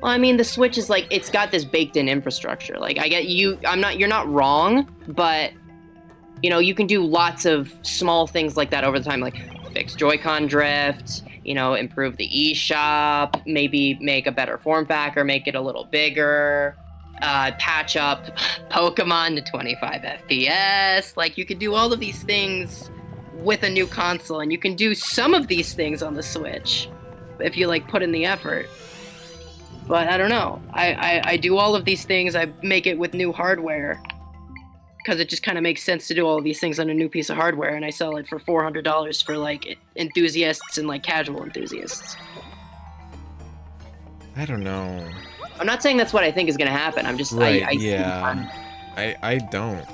Well, I mean, the Switch is like, it's got this baked-in infrastructure. Like, I get you. You're not wrong, but you can do lots of small things like that over the time, like fix Joy-Con drift, improve the eShop, maybe make a better form factor, make it a little bigger, patch up Pokemon to 25 FPS. Like, you could do all of these things with a new console, and you can do some of these things on the Switch if you like put in the effort. But I don't know. I do all of these things. I make it with new hardware because it just kind of makes sense to do all of these things on a new piece of hardware, and I sell it for $400 for like enthusiasts and like casual enthusiasts. I don't know. I'm not saying that's what I think is going to happen. I'm just Right, I I don't.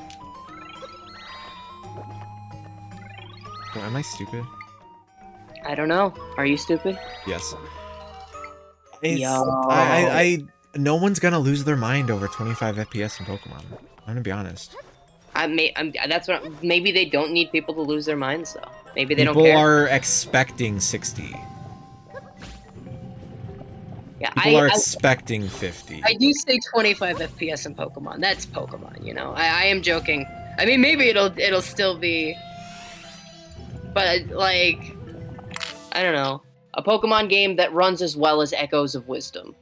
Well, am I stupid? I don't know. Are you stupid? Yes. Yo. No one's gonna lose their mind over 25 FPS in Pokemon. I'm gonna be honest. Maybe they don't need people to lose their minds though. Maybe they don't People care. are expecting 60. Yeah, People are expecting 50. I do say 25 FPS in Pokemon. That's Pokemon, you know. I am joking. I mean, maybe it'll still be, but like, I don't know, a Pokemon game that runs as well as Echoes of Wisdom,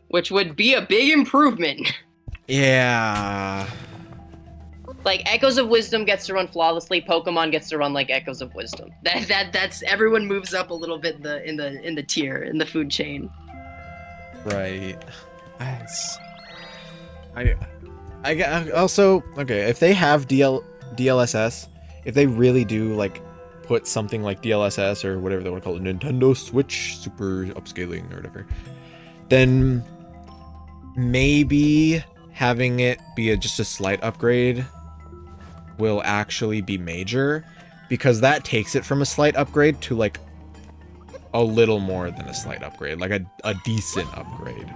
which would be a big improvement. Yeah. Like Echoes of Wisdom gets to run flawlessly, Pokemon gets to run like Echoes of Wisdom. That's everyone moves up a little bit in the tier in the food chain. Right. I also, okay, if they have DLSS, if they really do like put something like DLSS or whatever they want to call it, Nintendo Switch Super Upscaling or whatever, then maybe having it be just a slight upgrade will actually be major, because that takes it from a slight upgrade to like a little more than a slight upgrade, like a decent upgrade.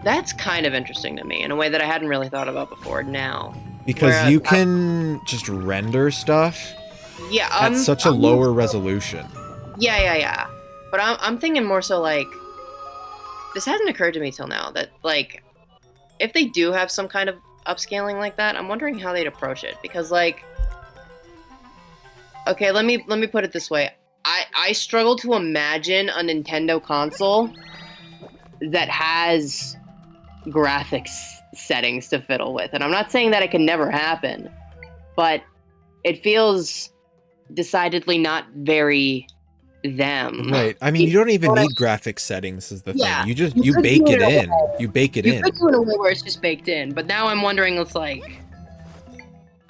That's kind of interesting to me in a way that I hadn't really thought about before now. Because you can just render stuff at such a lower resolution. Yeah. But I'm thinking more so like, this hasn't occurred to me till now, that like, if they do have some kind of upscaling like that, I'm wondering how they'd approach it. Because like, okay, let me put it this way. I struggle to imagine a Nintendo console that has graphics settings to fiddle with. And I'm not saying that it can never happen, but it feels decidedly not very them. Right. I mean, you don't even need graphics settings is the thing. You bake it in. You bake it in. You could do it in a way where it's just baked in, but now I'm wondering, it's like,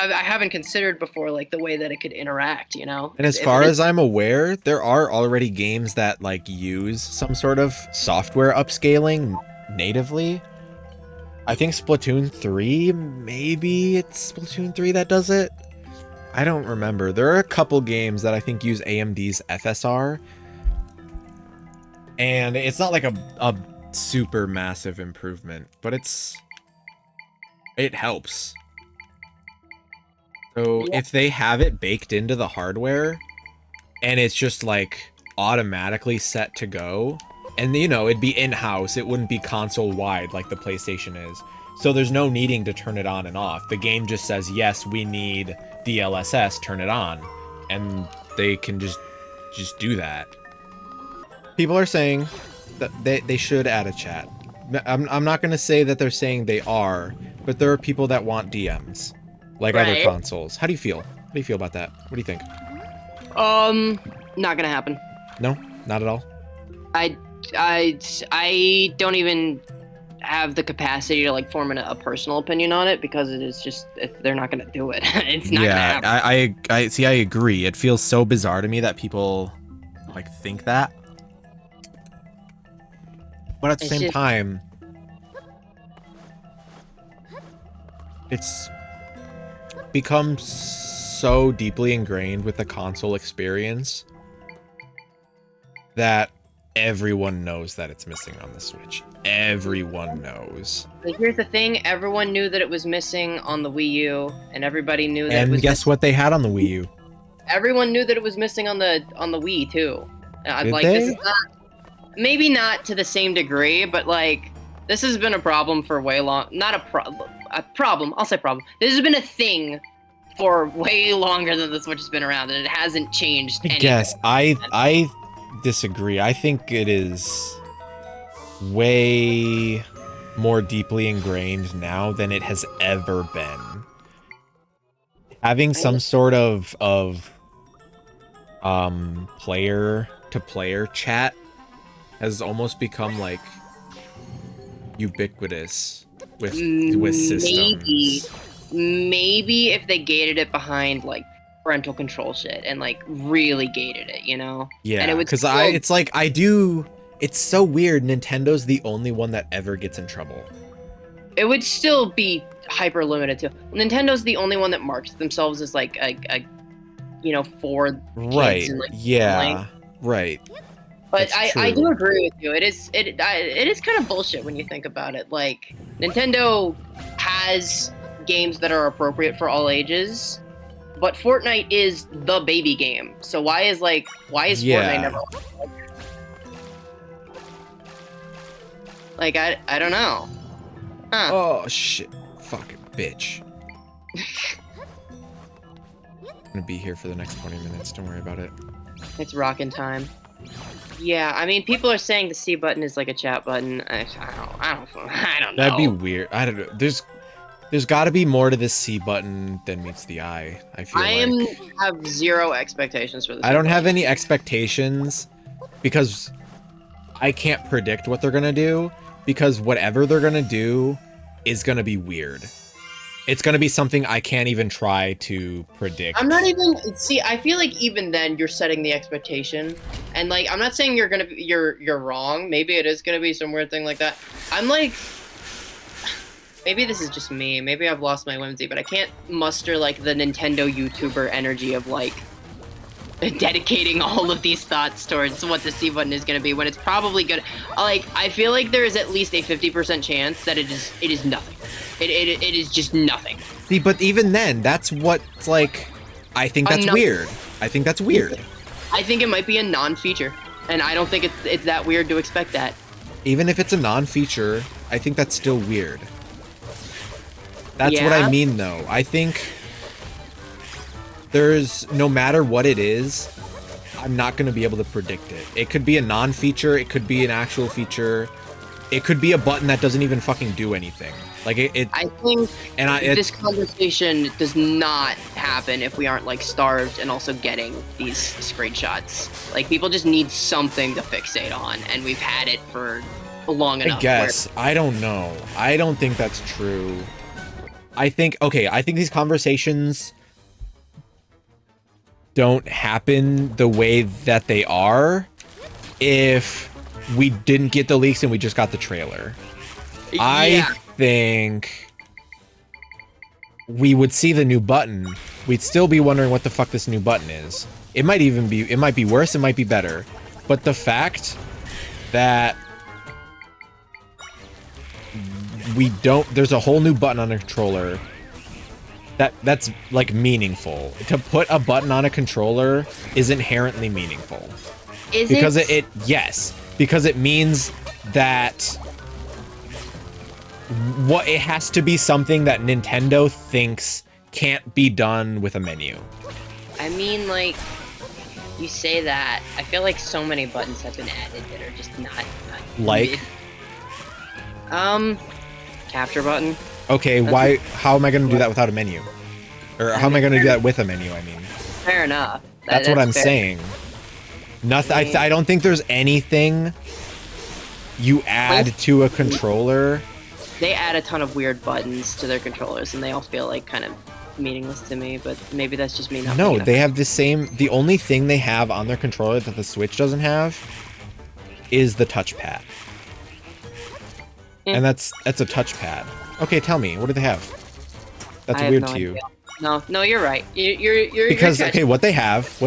I haven't considered before, like, the way that it could interact, you know? And as far as I'm aware, there are already games that, like, use some sort of software upscaling natively. I think Splatoon 3, maybe it's Splatoon 3 that does it. I don't remember. There are a couple games that I think use AMD's FSR. And it's not like a super massive improvement, but it helps. So if they have it baked into the hardware and it's just like automatically set to go, and you know, it'd be in-house, it wouldn't be console wide like the PlayStation is. So there's no needing to turn it on and off. The game just says, yes, we need DLSS, turn it on. And they can just do that. People are saying that they should add a chat. I'm not going to say that they're saying they are, but there are people that want DMs. Like other consoles. How do you feel? How do you feel about that? What do you think? Not gonna happen. No? Not at all? I don't even have the capacity to like form a personal opinion on it, because it is just, they're not gonna do it. It's not gonna happen. I see, I agree. It feels so bizarre to me that people like think that. But at the same time, it's become so deeply ingrained with the console experience that everyone knows that it's missing on the Switch. Everyone knows. But here's the thing, everyone knew that it was missing on the Wii U, and everybody knew that it was guess what they had on the Wii U? Everyone knew that it was missing on the Wii too. Did like, they? This is not, maybe not to the same degree, but like, this has been a problem for way long. Not a problem. I'll say problem. This has been a thing for way longer than the Switch has been around, and it hasn't changed anything. Yes, I disagree. I think it is way more deeply ingrained now than it has ever been. Having some sort of player to player chat has almost become like ubiquitous with systems. Maybe if they gated it behind like parental control shit and like really gated it, you know? Yeah, because it's so weird. Nintendo's the only one that ever gets in trouble. It would still be hyper limited too. Nintendo's the only one that marks themselves as like a for kids Right. and like Yeah. family. Right. But That's I do true. agree with you. It is kind of bullshit when you think about it. Like Nintendo has games that are appropriate for all ages, but Fortnite is the baby game. So why is Fortnite never Yeah. like I don't know. Huh. Oh shit. Fucking bitch. I'm gonna be here for the next 20 minutes. Don't worry about it. It's rockin' time. Yeah, I mean, people are saying the C button is like a chat button. I don't know. That'd be weird. I don't know. There's got to be more to this C button than meets the eye. I feel have zero expectations for this. I don't have any expectations because I can't predict what they're gonna do, because whatever they're gonna do is gonna be weird. It's gonna be something I can't even try to predict. I'm not even see. I feel like even then you're setting the expectation, and like I'm not saying you're wrong. Maybe it is gonna be some weird thing like that. I'm like, maybe this is just me. Maybe I've lost my whimsy, but I can't muster like the Nintendo YouTuber energy of like dedicating all of these thoughts towards what the C button is going to be when it's probably good. Like, I feel like there is at least a 50% chance that it is nothing. It is just nothing. See, but even then, that's what's like. I think that's weird. I think that's weird. I think it might be a non-feature, and I don't think it's that weird to expect that. Even if it's a non-feature, I think that's still weird. That's what Yeah. I mean, though. I think there's, no matter what it is, I'm not going to be able to predict it. It could be a non-feature. It could be an actual feature. It could be a button that doesn't even fucking do anything. Like I think and this conversation does not happen if we aren't like starved and also getting these screenshots. Like people just need something to fixate on, and we've had it for long enough. I guess. I don't know. I don't think that's true. I think these conversations don't happen the way that they are if we didn't get the leaks and we just got the trailer. Yeah. I think we would see the new button. We'd still be wondering what the fuck this new button is. It might be worse, it might be better. But the fact that there's a whole new button on a controller that's like meaningful. To put a button on a controller is inherently meaningful. Because it means that it has to be something that Nintendo thinks can't be done with a menu. I mean, like, you say that. I feel like so many buttons have been added that are just not Like? Capture button. Okay, how am I going to do that without a menu? Or how am I going to do that with a menu, I mean? Fair enough. That's what I'm fair. saying. Nothing. I don't think there's anything you add to a controller. They add a ton of weird buttons to their controllers, and they all feel like kind of meaningless to me, but maybe that's just me not No, paying they have the only thing they have on their controller that the Switch doesn't have is the touchpad. And that's a touchpad. Okay, tell me, what do they have? That's weird to you. No, you're right. You're Because you're okay, what they have,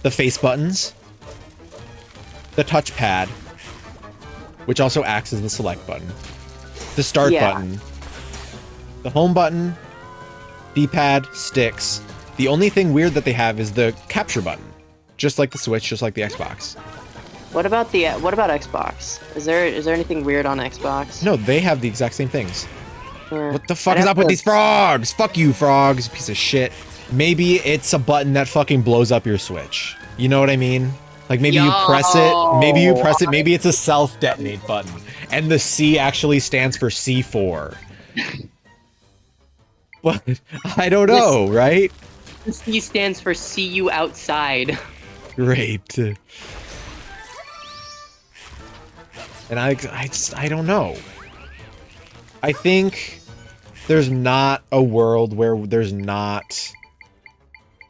the face buttons, the touchpad, which also acts as the select button, the start button, the home button, D-pad, sticks. The only thing weird that they have is the capture button, just like the Switch, just like the Xbox. What about Xbox? Is there anything weird on Xbox? No, they have the exact same things. What the fuck I'd is have up with to- these frogs? Fuck you, frogs, piece of shit. Maybe it's a button that fucking blows up your Switch. You know what I mean? Like maybe you press it, maybe it's a self-detonate button. And the C actually stands for C4. What? I don't know, right? The C stands for see you outside. Great. And I don't know. I think there's not a world where there's not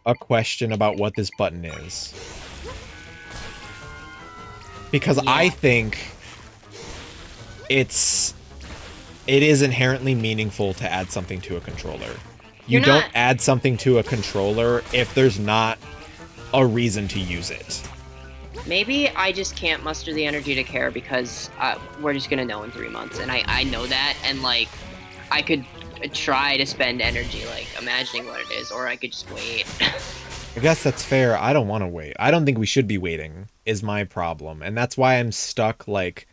a question about what this button is. Because I think it is inherently meaningful to add something to a controller. You You're don't not- add something to a controller if there's not a reason to use it. Maybe I just can't muster the energy to care because we're just gonna know in 3 months, and I know that, and like I could try to spend energy like imagining what it is, or I could just wait. I guess that's fair. I don't want to wait. I don't think we should be waiting, is my problem. And that's why I'm stuck, like...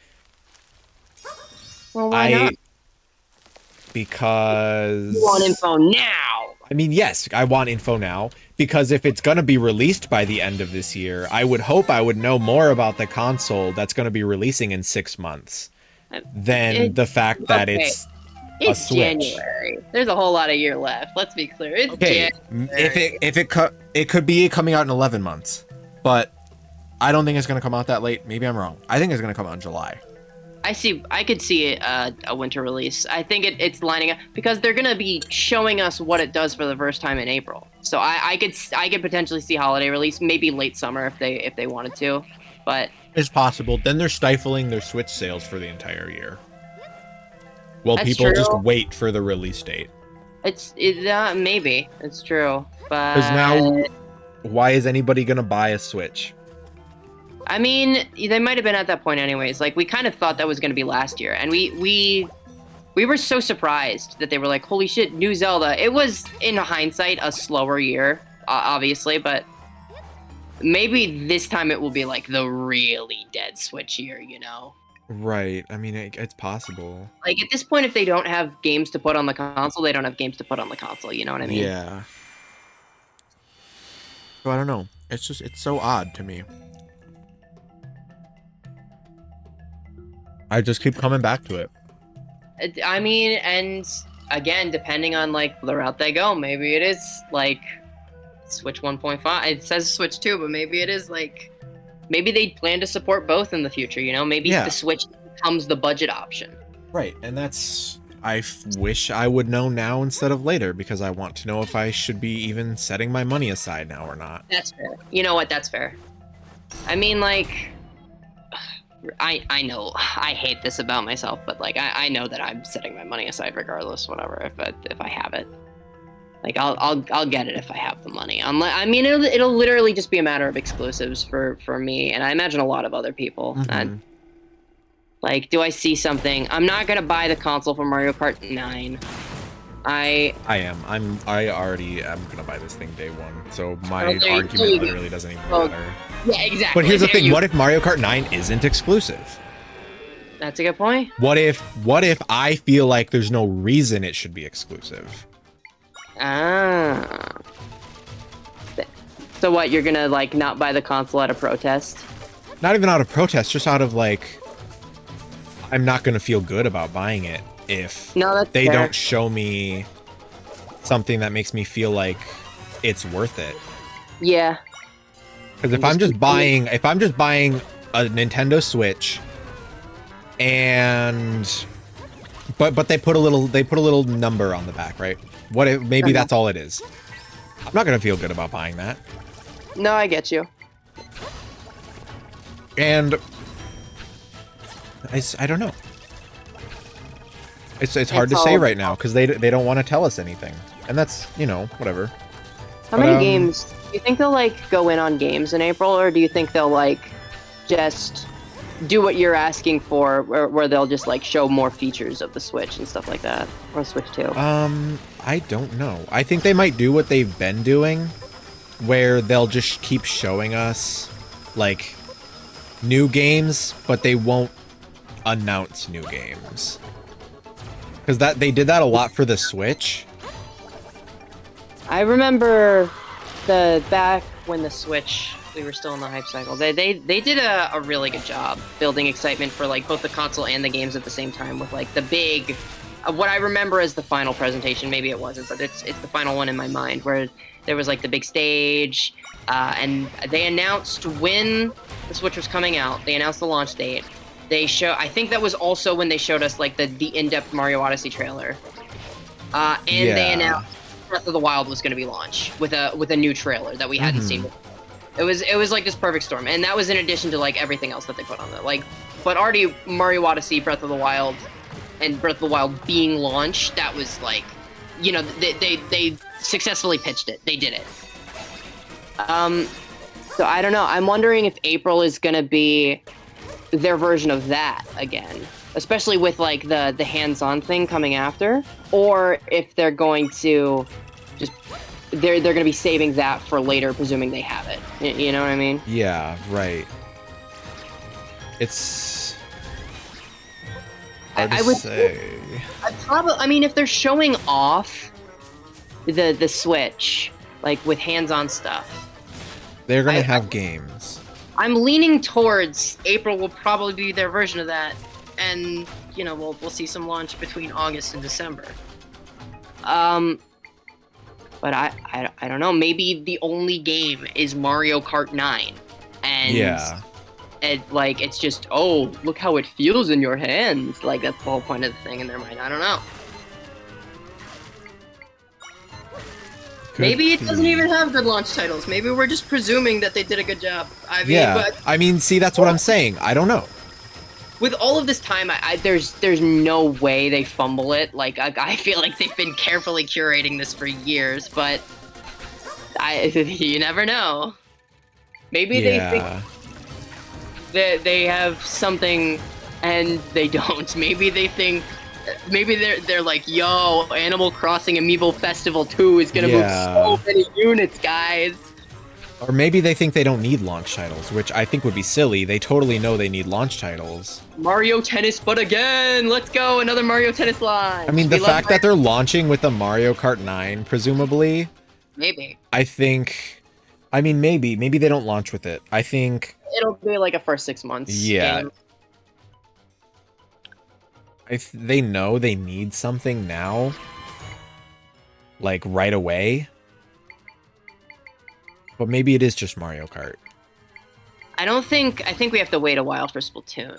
Well, why not? Because... You want info now! I mean, yes, I want info now, because if it's going to be released by the end of this year, I would hope I would know more about the console that's going to be releasing in 6 months than the fact that it's a Switch. January. There's a whole lot of year left. Let's be clear. It's January. It could be coming out in 11 months, but I don't think it's going to come out that late. Maybe I'm wrong. I think it's going to come out in July. I could see a winter release. I think it's lining up because they're gonna be showing us what it does for the first time in April. So I could potentially see holiday release, maybe late summer if they wanted to, but It's possible. Then they're stifling their Switch sales for the entire year. Well, That's people true. just wait for the release date. Maybe it's true, but Because now, why is anybody going to buy a Switch? I mean, they might have been at that point anyways. Like, we kind of thought that was going to be last year, and we were so surprised that they were like, holy shit, new Zelda. It was, in hindsight, a slower year, obviously, but maybe this time it will be, like, the really dead Switch year, you know? Right. I mean, it's possible. Like, at this point, if they don't have games to put on the console, they don't have games to put on the console, you know what I mean? Yeah. So I don't know. It's so odd to me. I just keep coming back to it. I mean, and again, depending on like the route they go, maybe it is like Switch 1.5. It says Switch 2, but maybe it is like maybe they plan to support both in the future. You know, maybe Yeah. the Switch becomes the budget option. Right, and that's... I wish I would know now instead of later, because I want to know if I should be even setting my money aside now or not. That's fair. You know what? That's fair. I mean, like, I know I hate this about myself, but like I know that I'm setting my money aside regardless, whatever. If I have it, like I'll get it if I have the money. I mean, it'll literally just be a matter of exclusives for me, and I imagine a lot of other people. Mhm. Like, do I see something? I'm not gonna buy the console for Mario Kart 9. I already am gonna buy this thing day one, so my Oh, there you argument go. literally doesn't even Oh, matter. yeah, exactly. But here's the There thing: you- what if Mario Kart 9 isn't exclusive? That's a good point. What if I feel like there's no reason it should be exclusive? Ah. So what? You're gonna like not buy the console out of protest? Not even out of protest, just out of like, I'm not gonna feel good about buying it if No, that's they fair. don't show me something that makes me feel like it's worth it. Yeah. Because if I'm just buying a Nintendo Switch, and but they put a little number on the back, right? What if maybe that's all it is? I'm not gonna feel good about buying that. No, I get you. And I don't know. It's hard to It's say all- right now because they don't want to tell us anything, and that's, you know, whatever. How But, many games? Do you think they'll like go in on games in April, or do you think they'll like just do what you're asking for, where they'll just like show more features of the Switch and stuff like that, or Switch 2? I don't know. I think they might do what they've been doing, where they'll just keep showing us like new games, but they won't announce new games. Because they did that a lot for the Switch. I remember back when the Switch, we were still in the hype cycle. They did a really good job building excitement for like both the console and the games at the same time with like the big, what I remember as the final presentation. Maybe it wasn't, but it's the final one in my mind, where there was like the big stage, and they announced when the Switch was coming out. They announced the launch date. I think that was also when they showed us like the in-depth Mario Odyssey trailer, and they Yeah. announced Breath of the Wild was going to be launched with a new trailer that we hadn't seen before. It was like this perfect storm, and that was in addition to like everything else that they put on it. Like, but already Mario Odyssey, Breath of the Wild, and Breath of the Wild being launched, that was like you know, they successfully pitched it. They did it. So I don't know. I'm wondering if April is gonna be their version of that again, especially with like the hands-on thing coming after, or if they're going to just they're gonna be saving that for later, presuming they have it. You know what I mean? Yeah, right. It's hard to I would say. I mean, if they're showing off the Switch, like with hands-on stuff, They're gonna have games. I'm leaning towards April will probably be their version of that, and you know we'll see some launch between August and December. But I don't know. Maybe the only game is Mario Kart 9, and Yeah. like it's just, oh, look how it feels in your hands. Like that's the whole point of the thing in their mind. I don't know. Maybe it doesn't even have good launch titles. Maybe we're just presuming that they did a good job. I mean, Yeah. but I mean, see, that's what I'm saying. I don't know. with all of this time, there's no way they fumble it. Like I feel like they've been carefully curating this for years, but you never know. Maybe they think that they have something and they don't. Maybe they think, maybe they're like, yo, Animal Crossing Amiibo Festival 2 is gonna move so many units, guys. Or maybe they think they don't need launch titles, which I think would be silly. They totally know they need launch titles. Mario Tennis, but again, let's go, another Mario Tennis line. I mean, the fact that they're launching with a Mario Kart 9, presumably, maybe I think, I mean, maybe they don't launch with it. I think it'll be like a first 6 months. Yeah. game. they know they need something now, like right away. But maybe it is just Mario Kart. I think we have to wait a while for Splatoon.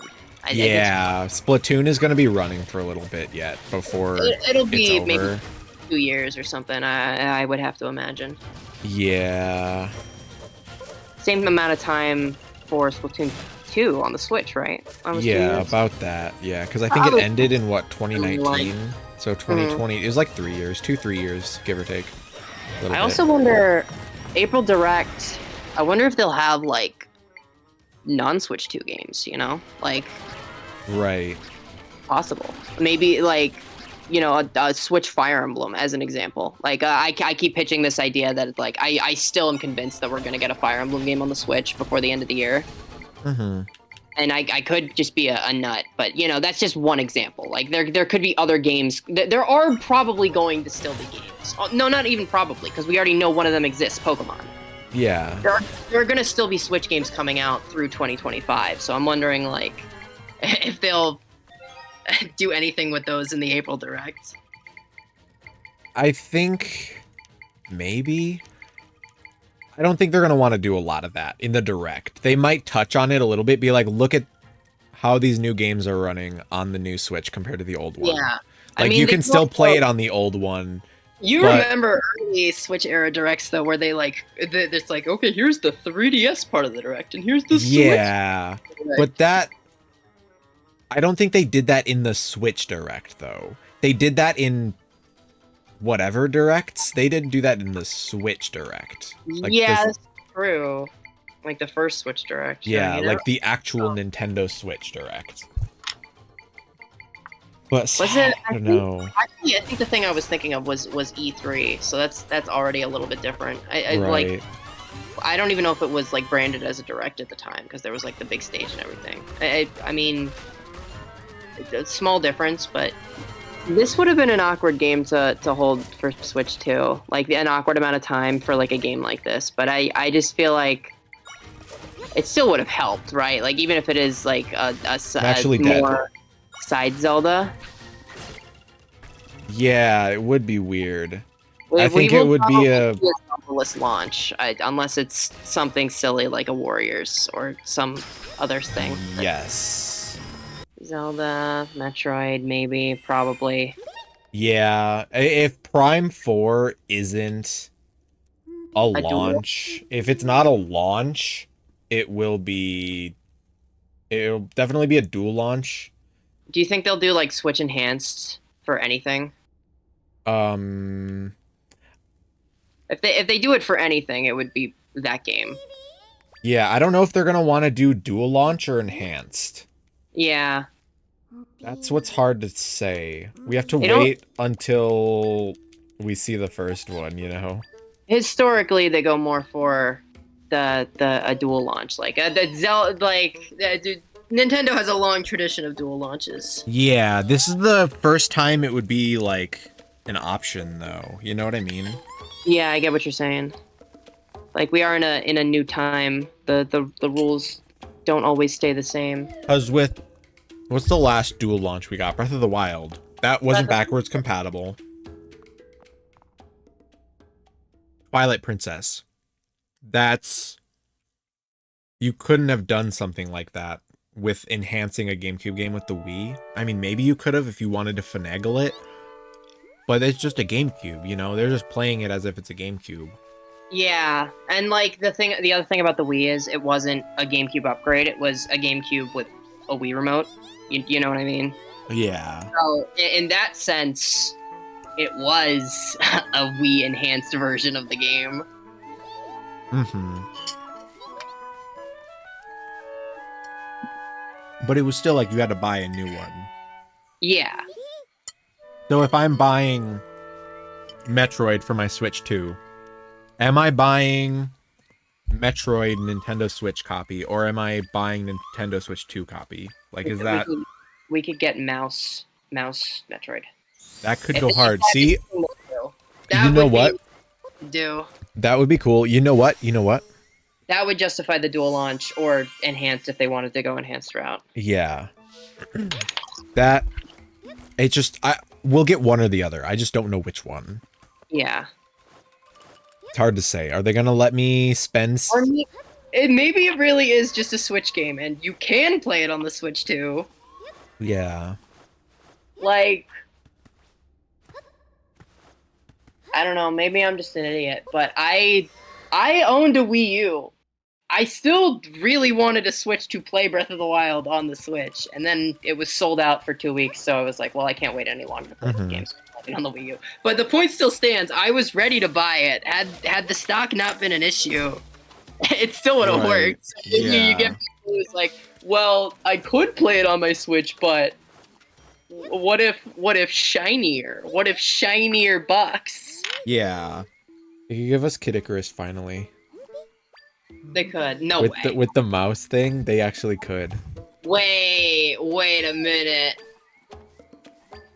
Yeah, Splatoon is going to be running for a little bit yet before it'll be it's maybe over. 2 years or something. I would have to imagine. Yeah. Same amount of time for Splatoon 2 on the Switch, right? Almost 2 Yeah, years? about that. Yeah, because I think it Probably. ended in what, 2019? Like- So 2020, it was like 3 years, 2-3 years, give or take. A little I bit. also wonder, April Direct, I wonder if they'll have like non-Switch 2 games, you know? Like Right. possible. Maybe like, you know, a Switch Fire Emblem as an example. Like I keep pitching this idea that like I still am convinced that we're gonna get a Fire Emblem game on the Switch before the end of the year. Mm-hmm. And I could just be a nut, but you know that's just one example. Like there could be other games. There are probably going to still be games. No, not even probably, because we already know one of them exists, Pokemon. Yeah. There are going to still be Switch games coming out through 2025. So I'm wondering like if they'll do anything with those in the April Direct. I think maybe. I don't think they're going to want to do a lot of that in the Direct. They might touch on it a little bit, be like, look at how these new games are running on the new Switch compared to the old one. Yeah. Like, you can still play it on the old one. You but- remember early Switch era Directs though, where they like, it's like, okay, here's the 3DS part of the Direct, and here's the Switch. Yeah. Direct. But that, I don't think they did that in the Switch Direct, though. They did that in whatever Directs. They didn't do that in the Switch Direct. Like yeah, this- that's true. Like the first Switch Direct. Yeah, you know? like the actual Nintendo Switch Direct. But Was it? I don't know. Actually, I think the thing I was thinking of was E3, so that's already a little bit different. I Right. like. I don't even know if it was like branded as a Direct at the time because there was like the big stage and everything. I mean, it's a small difference, but this would have been an awkward game to hold for Switch 2. Like an awkward amount of time for like a game like this. But I just feel like it still would have helped, right? Like even if it is like a Actually dead. more side Zelda. Yeah, it would be weird. We I think will it would be probably a- do Zelda-less launch, unless it's something silly like a Warriors or some other thing. Yes. Zelda, Metroid, maybe, probably. Yeah, if Prime 4 isn't a duel? launch, if it's not a launch, it'll definitely be a dual launch. Do you think they'll do like Switch Enhanced for anything? Um, If they do it for anything, it would be that game. yeah, I don't know if they're gonna want to do dual launch or enhanced. Yeah. That's what's hard to say. We have to They don't- wait until we see the first one, you know? Historically, they go more for the a dual launch. Like Nintendo has a long tradition of dual launches. Yeah, this is the first time it would be like an option though. You know what I mean? Yeah, I get what you're saying. Like we are in a new time. The rules don't always stay the same. Cuz with what's the last dual launch we got? Breath of the Wild. That wasn't backwards compatible. Twilight Princess. That's you couldn't have done something like that with enhancing a GameCube game with the Wii. I mean, maybe you could have if you wanted to finagle it, but it's just a GameCube, you know? They're just playing it as if it's a GameCube. Yeah, and like the other thing about the Wii is it wasn't a GameCube upgrade. It was a GameCube with a Wii remote. You know what I mean? Yeah. So in that sense, it was a Wii enhanced version of the game. Mm-hmm. But it was still like you had to buy a new one. Yeah. So if I'm buying Metroid for my Switch 2, am I buying Metroid Nintendo Switch copy, or am I buying Nintendo Switch 2 copy? Like, is that... We could get mouse Metroid. That could go hard. See? That you know would what? Do. That would be cool. You know what? That would justify the dual launch or enhanced if they wanted to go enhanced route. Yeah. That... It's just... We'll get one or the other. I just don't know which one. Yeah. It's hard to say. Are they going to let me spend... Or maybe it really is just a Switch game, and you can play it on the Switch too. Yeah. Like... I don't know, maybe I'm just an idiot, but I owned a Wii U. I still really wanted to switch to play Breath of the Wild on the Switch, and then it was sold out for 2 weeks, so I was like, well, I can't wait any longer to play this game, so I played it on the Wii U. But the point still stands, I was ready to buy it. Had the stock not been an issue, it still would have worked. So you get people who's like, well, I could play it on my Switch, but what if shinier? What if shinier bucks? Yeah. You could give us Kid Icarus finally. They could. No with way. With the mouse thing, they actually could. Wait a minute.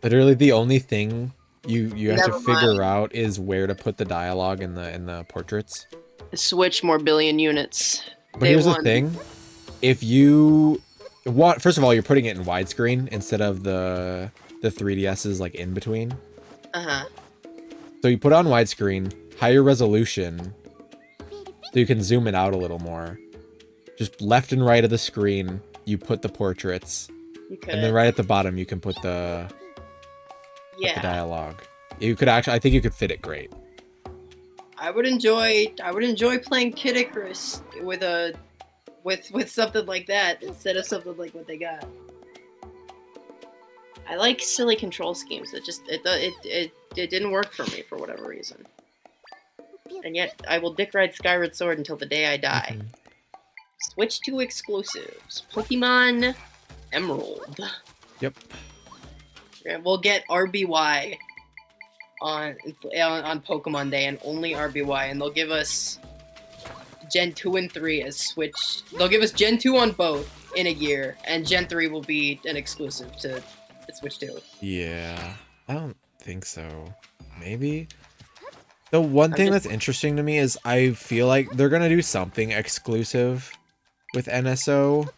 Literally, the only thing you have Never to figure mind. out is where to put the dialogue in the portraits. Switch more billion units. But Day here's one. the thing: if you want, first of all, you're putting it in widescreen instead of the 3DS's like in between. Uh-huh. So you put on widescreen, higher resolution, so you can zoom it out a little more. Just left and right of the screen, you put the portraits, You could. and then right at the bottom you can put the dialogue. You could actually, I think you could fit it great. I would enjoy playing Kid Icarus with something like that instead of something like what they got. I like silly control schemes. It didn't work for me for whatever reason. And yet I will dick ride Skyward Sword until the day I die. Switch 2 exclusives. Pokemon Emerald. Yep. And we'll get RBY on Pokemon Day, and only RBY, and they'll give us Gen 2 and 3 as Switch. They'll give us Gen 2 on both in a year, and Gen 3 will be an exclusive to Switch 2. Yeah, I don't think so. Maybe. The one thing that's interesting to me is I feel like they're gonna do something exclusive with NSO.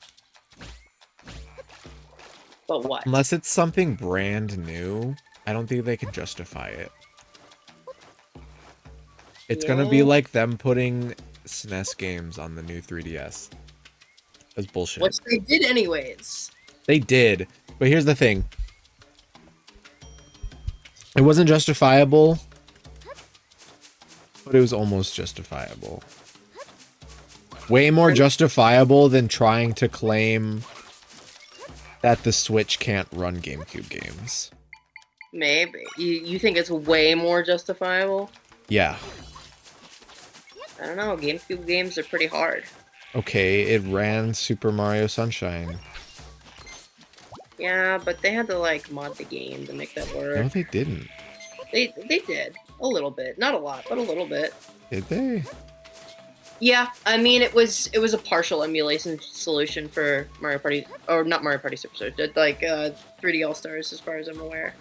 But what? Unless it's something brand new, I don't think they can justify it. It's gonna be like them putting SNES games on the new 3DS. That's bullshit. Which they did anyways. They did, but here's the thing. It wasn't justifiable, but it was almost justifiable. Way more justifiable than trying to claim that the Switch can't run GameCube games. Maybe. You think it's way more justifiable? Yeah. I don't know. GameCube games are pretty hard. Okay, it ran Super Mario Sunshine. Yeah, but they had to like mod the game to make that work. No, they didn't. They did a little bit, not a lot, but a little bit. Did they? Yeah, I mean it was a partial emulation solution for Mario Party, or not Mario Party Superstars, like 3D All Stars, as far as I'm aware.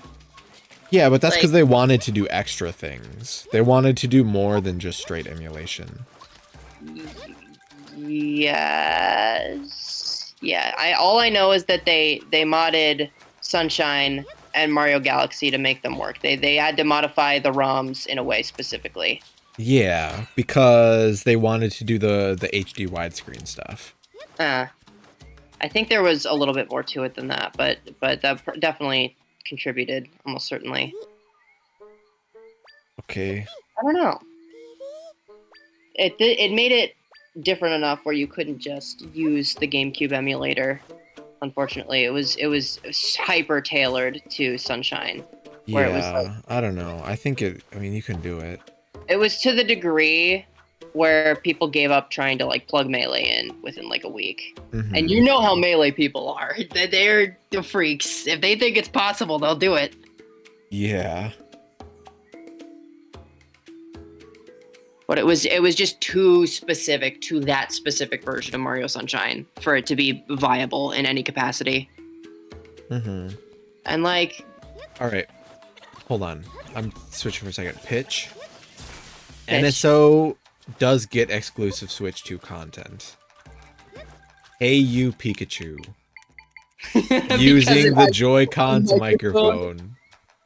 Yeah, but that's because Like- they wanted to do extra things. They wanted to do more than just straight emulation. Yes. Yeah. All I know is that they modded Sunshine and Mario Galaxy to make them work. They had to modify the ROMs in a way specifically. Yeah, because they wanted to do the HD widescreen stuff. I think there was a little bit more to it than that, but that definitely contributed, almost certainly. Okay. I don't know. It made it different enough where you couldn't just use the GameCube emulator. Unfortunately, it was hyper tailored to Sunshine. Where it was Yeah, I don't know. I mean, you can do it. It was to the degree where people gave up trying to like plug Melee in within like a week. Mhm. And you know how Melee people are. They're the freaks. If they think it's possible, they'll do it. Yeah. But it was just too specific to that specific version of Mario Sunshine for it to be viable in any capacity. Mm-hmm. And like, All right. Hold on. I'm switching for a second. Pitch. Pitch. NSO does get exclusive Switch 2 content. Hey you Pikachu. Using the Joy-Con's microphone.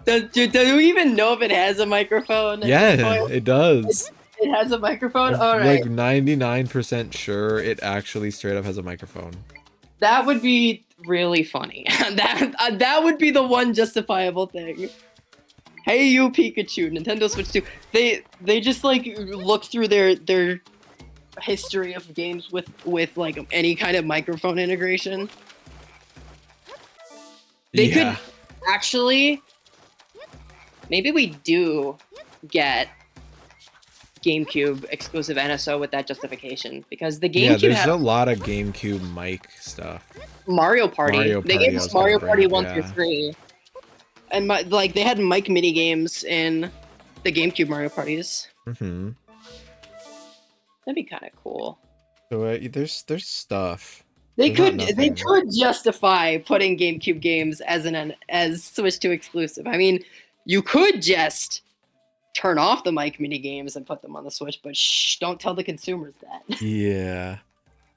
Do you even know if it has a microphone? at this Yeah, point? it does. It has a microphone? I'm Alright. like 99% sure it actually straight up has a microphone. That would be really funny. that would be the one justifiable thing. Hey you Pikachu, Nintendo Switch 2. They just like look through their history of games with like any kind of microphone integration. They Yeah. could actually, maybe we do get GameCube exclusive NSO with that justification, because the Yeah, GameCube there's had a lot of GameCube mic stuff. Mario Party. Mario They Party, gave I us was gonna Mario bring Party up, 1 yeah. through 3. And like they had mic mini games in the GameCube Mario Parties. Mm-hmm. That'd be kind of cool. So there's stuff. They There's not could they nothing. could justify putting GameCube games as Switch 2 exclusive. I mean, you could just turn off the mic mini games and put them on the Switch, but shh, don't tell the consumers that. Yeah.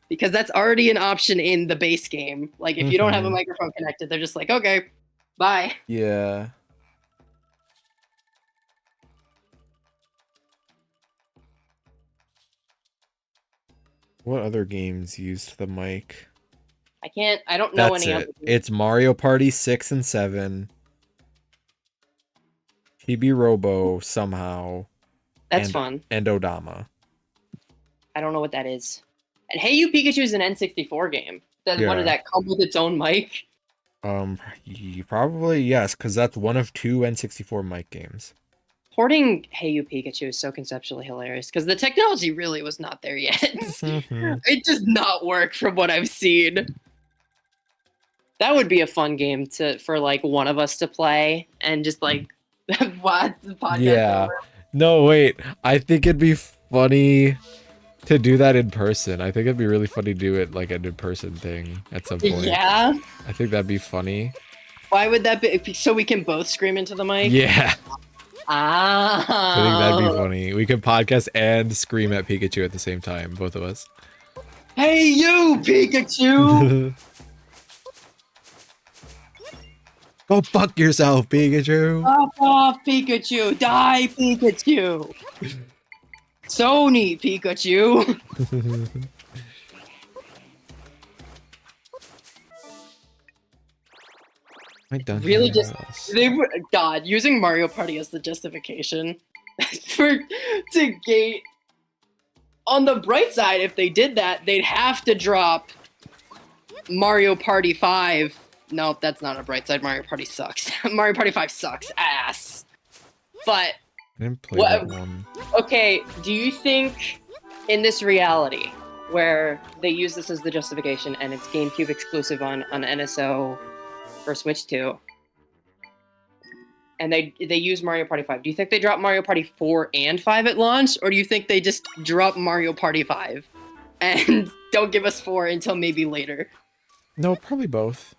Because that's already an option in the base game. Like if you don't have a Mhm. microphone connected, they're just like, okay, bye. Yeah. What other games used the mic? I don't know That's any it. other. It's Mario Party 6 and 7. Chibi Robo somehow. That's and- fun. And Odama. I don't know what that is. And Hey You Pikachu is an N64 game. What Yeah. did that come with its own mic? Probably yes, because that's one of 2 N64 mic games. Porting Hey You Pikachu is so conceptually hilarious because the technology really was not there yet. Mhm. It does not work from what I've seen. That would be a fun game for like one of us to play and just like watch the podcast. Yeah. over. No, wait. I think it'd be funny to do that in person. I think it'd be really funny to do it like an in-person thing at some point. Yeah. I think that'd be funny. Why would that be? So we can both scream into the mic? Yeah. Ah. I think that'd be funny. We could podcast and scream at Pikachu at the same time, both of us. Hey you, Pikachu! Go fuck yourself, Pikachu. Pop off, Pikachu! Die, Pikachu! Sony, Pikachu! My dungeon Really just- house. God, using Mario Party as the justification to gate. On the bright side, if they did that, they'd have to drop Mario Party 5 Nope, that's not a bright side. Mario Party sucks. Mario Party 5 sucks ass. But I didn't play What- that one. okay, do you think in this reality where they use this as the justification and it's GameCube exclusive on NSO for Switch 2, and they use Mario Party 5, do you think they drop Mario Party 4 and 5 at launch, or do you think they just drop Mario Party 5 and don't give us 4 until maybe later? No, probably both.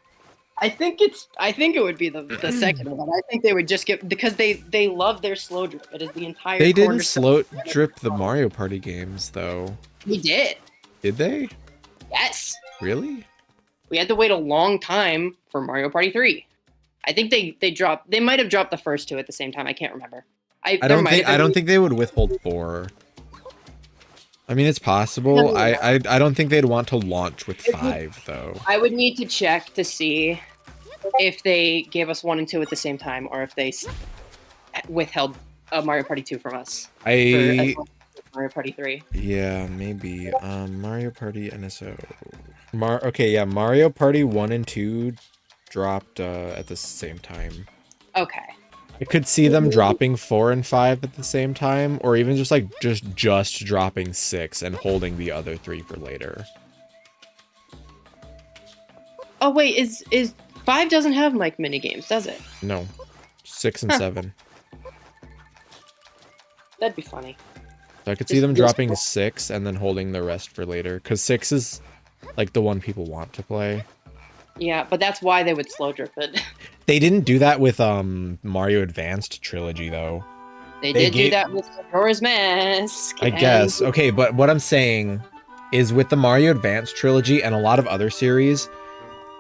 I think it would be the second one. I think they would just get, because they love their slow drip. It is the entire. They didn't cornerstone. slow drip the Mario Party games though. We did. Did they? Yes. Really? We had to wait a long time for Mario Party 3. I think they might have dropped the first two at the same time. I can't remember. I don't think they would withhold 4. I mean, it's possible. I don't think they'd want to launch with 5 though. I would need to check to see if they gave us 1 and 2 at the same time, or if they withheld Mario Party 2 from us. For Mario Party 3. Yeah, maybe. Mario Party NSO. Okay, yeah, Mario Party 1 and 2 dropped at the same time. Okay. I could see them dropping 4 and 5 at the same time, or even just like just dropping 6 and holding the other 3 for later. Oh wait, is 5 doesn't have Mike mini games, does it? No. 6 and 7. That'd be funny. So I could see them dropping 6 and then holding the rest for later, because 6 is like the one people want to play. Yeah, but that's why they would slow drip it. They didn't do that with Mario Advanced Trilogy though. They did do that with Majora's Mask. I guess. Okay, but what I'm saying is with the Mario Advanced Trilogy and a lot of other series,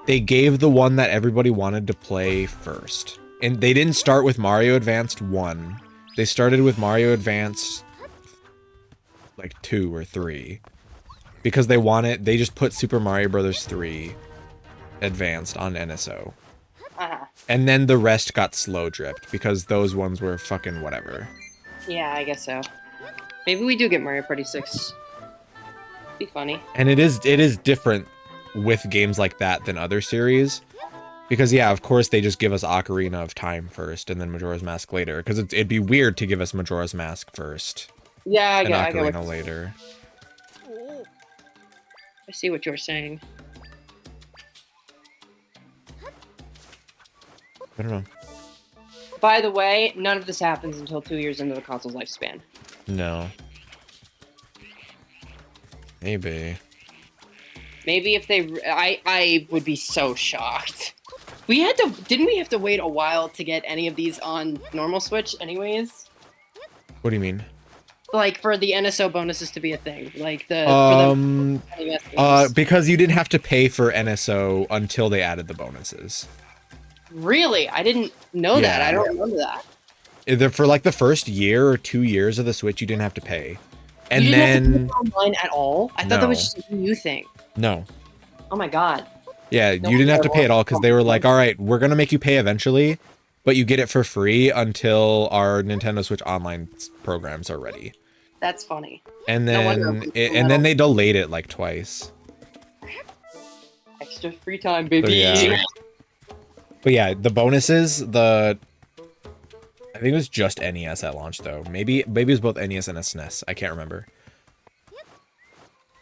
they gave the one that everybody wanted to play first. And they didn't start with Mario Advanced 1. They started with Mario Advanced like 2 or 3. Because they just put Super Mario Bros. 3 Advanced on NSO. And then the rest got slow dripped because those ones were fucking whatever. Yeah, I guess so. Maybe we do get Mario Party 6. Be funny. And it is different with games like that than other series. Because yeah, of course they just give us Ocarina of Time first and then Majora's Mask later. Because it'd be weird to give us Majora's Mask first. Yeah, and I Ocarina later. I see what you're saying. I don't know. By the way, none of this happens until 2 years into the console's lifespan. No. Maybe. Maybe if they... I would be so shocked. Didn't we have to wait a while to get any of these on normal Switch anyways? What do you mean? Like, for the NSO bonuses to be a thing. Like, for the NES games. Because you didn't have to pay for NSO until they added the bonuses. Really? I didn't know that. Yeah. I don't remember that. Either for like the first year or 2 years of the Switch, you didn't have to pay. And you didn't have to then... pay online at all? I thought that was just a new thing. No. Oh my god. Yeah, No you didn't have to wonder pay at all because they were like, all right, we're going to make you pay eventually, but you get it for free until our Nintendo Switch Online programs are ready. That's funny. And No then wonder. and then they delayed it like twice. Extra free time, baby. yeah. But yeah, the bonuses, I think it was just NES at launch though. Maybe it was both NES and SNES. I can't remember.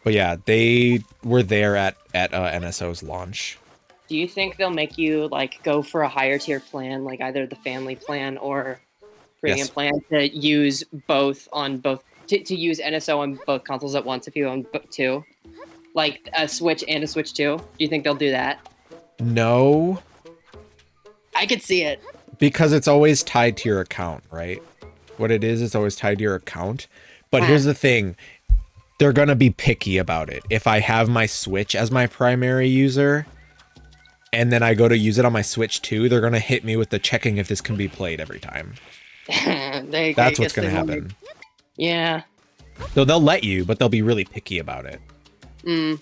But yeah, they were there at NSO's launch. Do you think they'll make you like go for a higher tier plan, like either the family plan or premium Yes. plan, to use both on both to use NSO on both consoles at once if you own two, like a Switch and a Switch 2? Do you think they'll do that? No, I could see it. because it's always tied to your account, right? What it is, it's always tied to your account. But here's the thing. They're going to be picky about it. If I have my Switch as my primary user, and then I go to use it on my Switch 2, they're going to hit me with the checking if this can be played every time. That's what's going to happen. Yeah. So they'll let you, but they'll be really picky about it. Mm.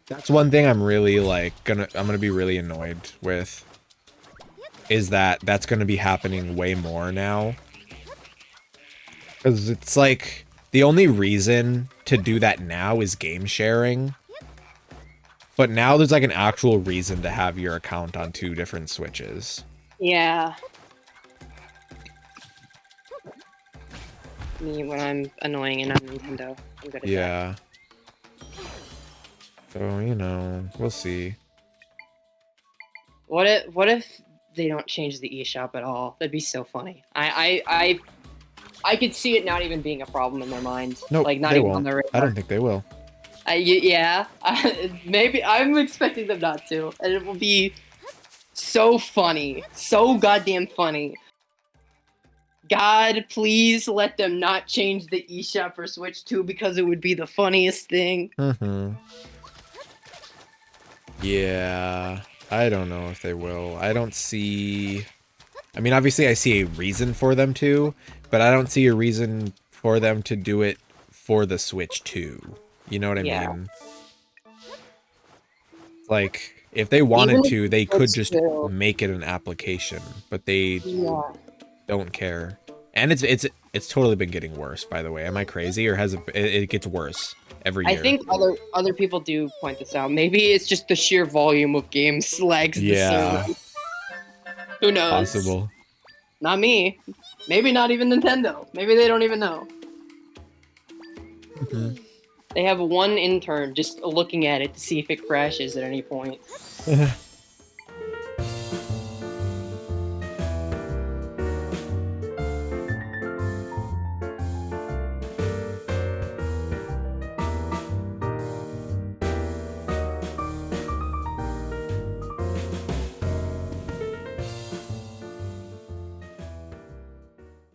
That's one thing I'm really I'm gonna be really annoyed with, is that's gonna be happening way more now. Because it's like, the only reason to do that now is game sharing. But now there's like an actual reason to have your account on 2 different Switches. Yeah. Me when I'm annoying and on Nintendo. I'm good at that. Yeah. So, you know, we'll see. What if they don't change the eShop at all? That'd be so funny. I could see it not even being a problem in their minds. Nope, like not they even won't. on their radar. I don't think they will. Yeah, maybe I'm expecting them not to, and it will be so funny, so goddamn funny. God, please let them not change the eShop for Switch 2 because it would be the funniest thing. Mm-hmm. Yeah, I don't know if they will. I don't see... I mean, obviously I see a reason for them to, but I don't see a reason for them to do it for the Switch 2. You know what I mean? Like, if they wanted to, they could just make it an application, but they don't care. And it's totally been getting worse, by the way. Am I crazy, or has it gets worse every year? I think other people do point this out. Maybe it's just the sheer volume of games lags the server. Who knows? Possible. Not me. Maybe not even Nintendo. Maybe they don't even know. Mm-hmm. They have one intern just looking at it to see if it crashes at any point.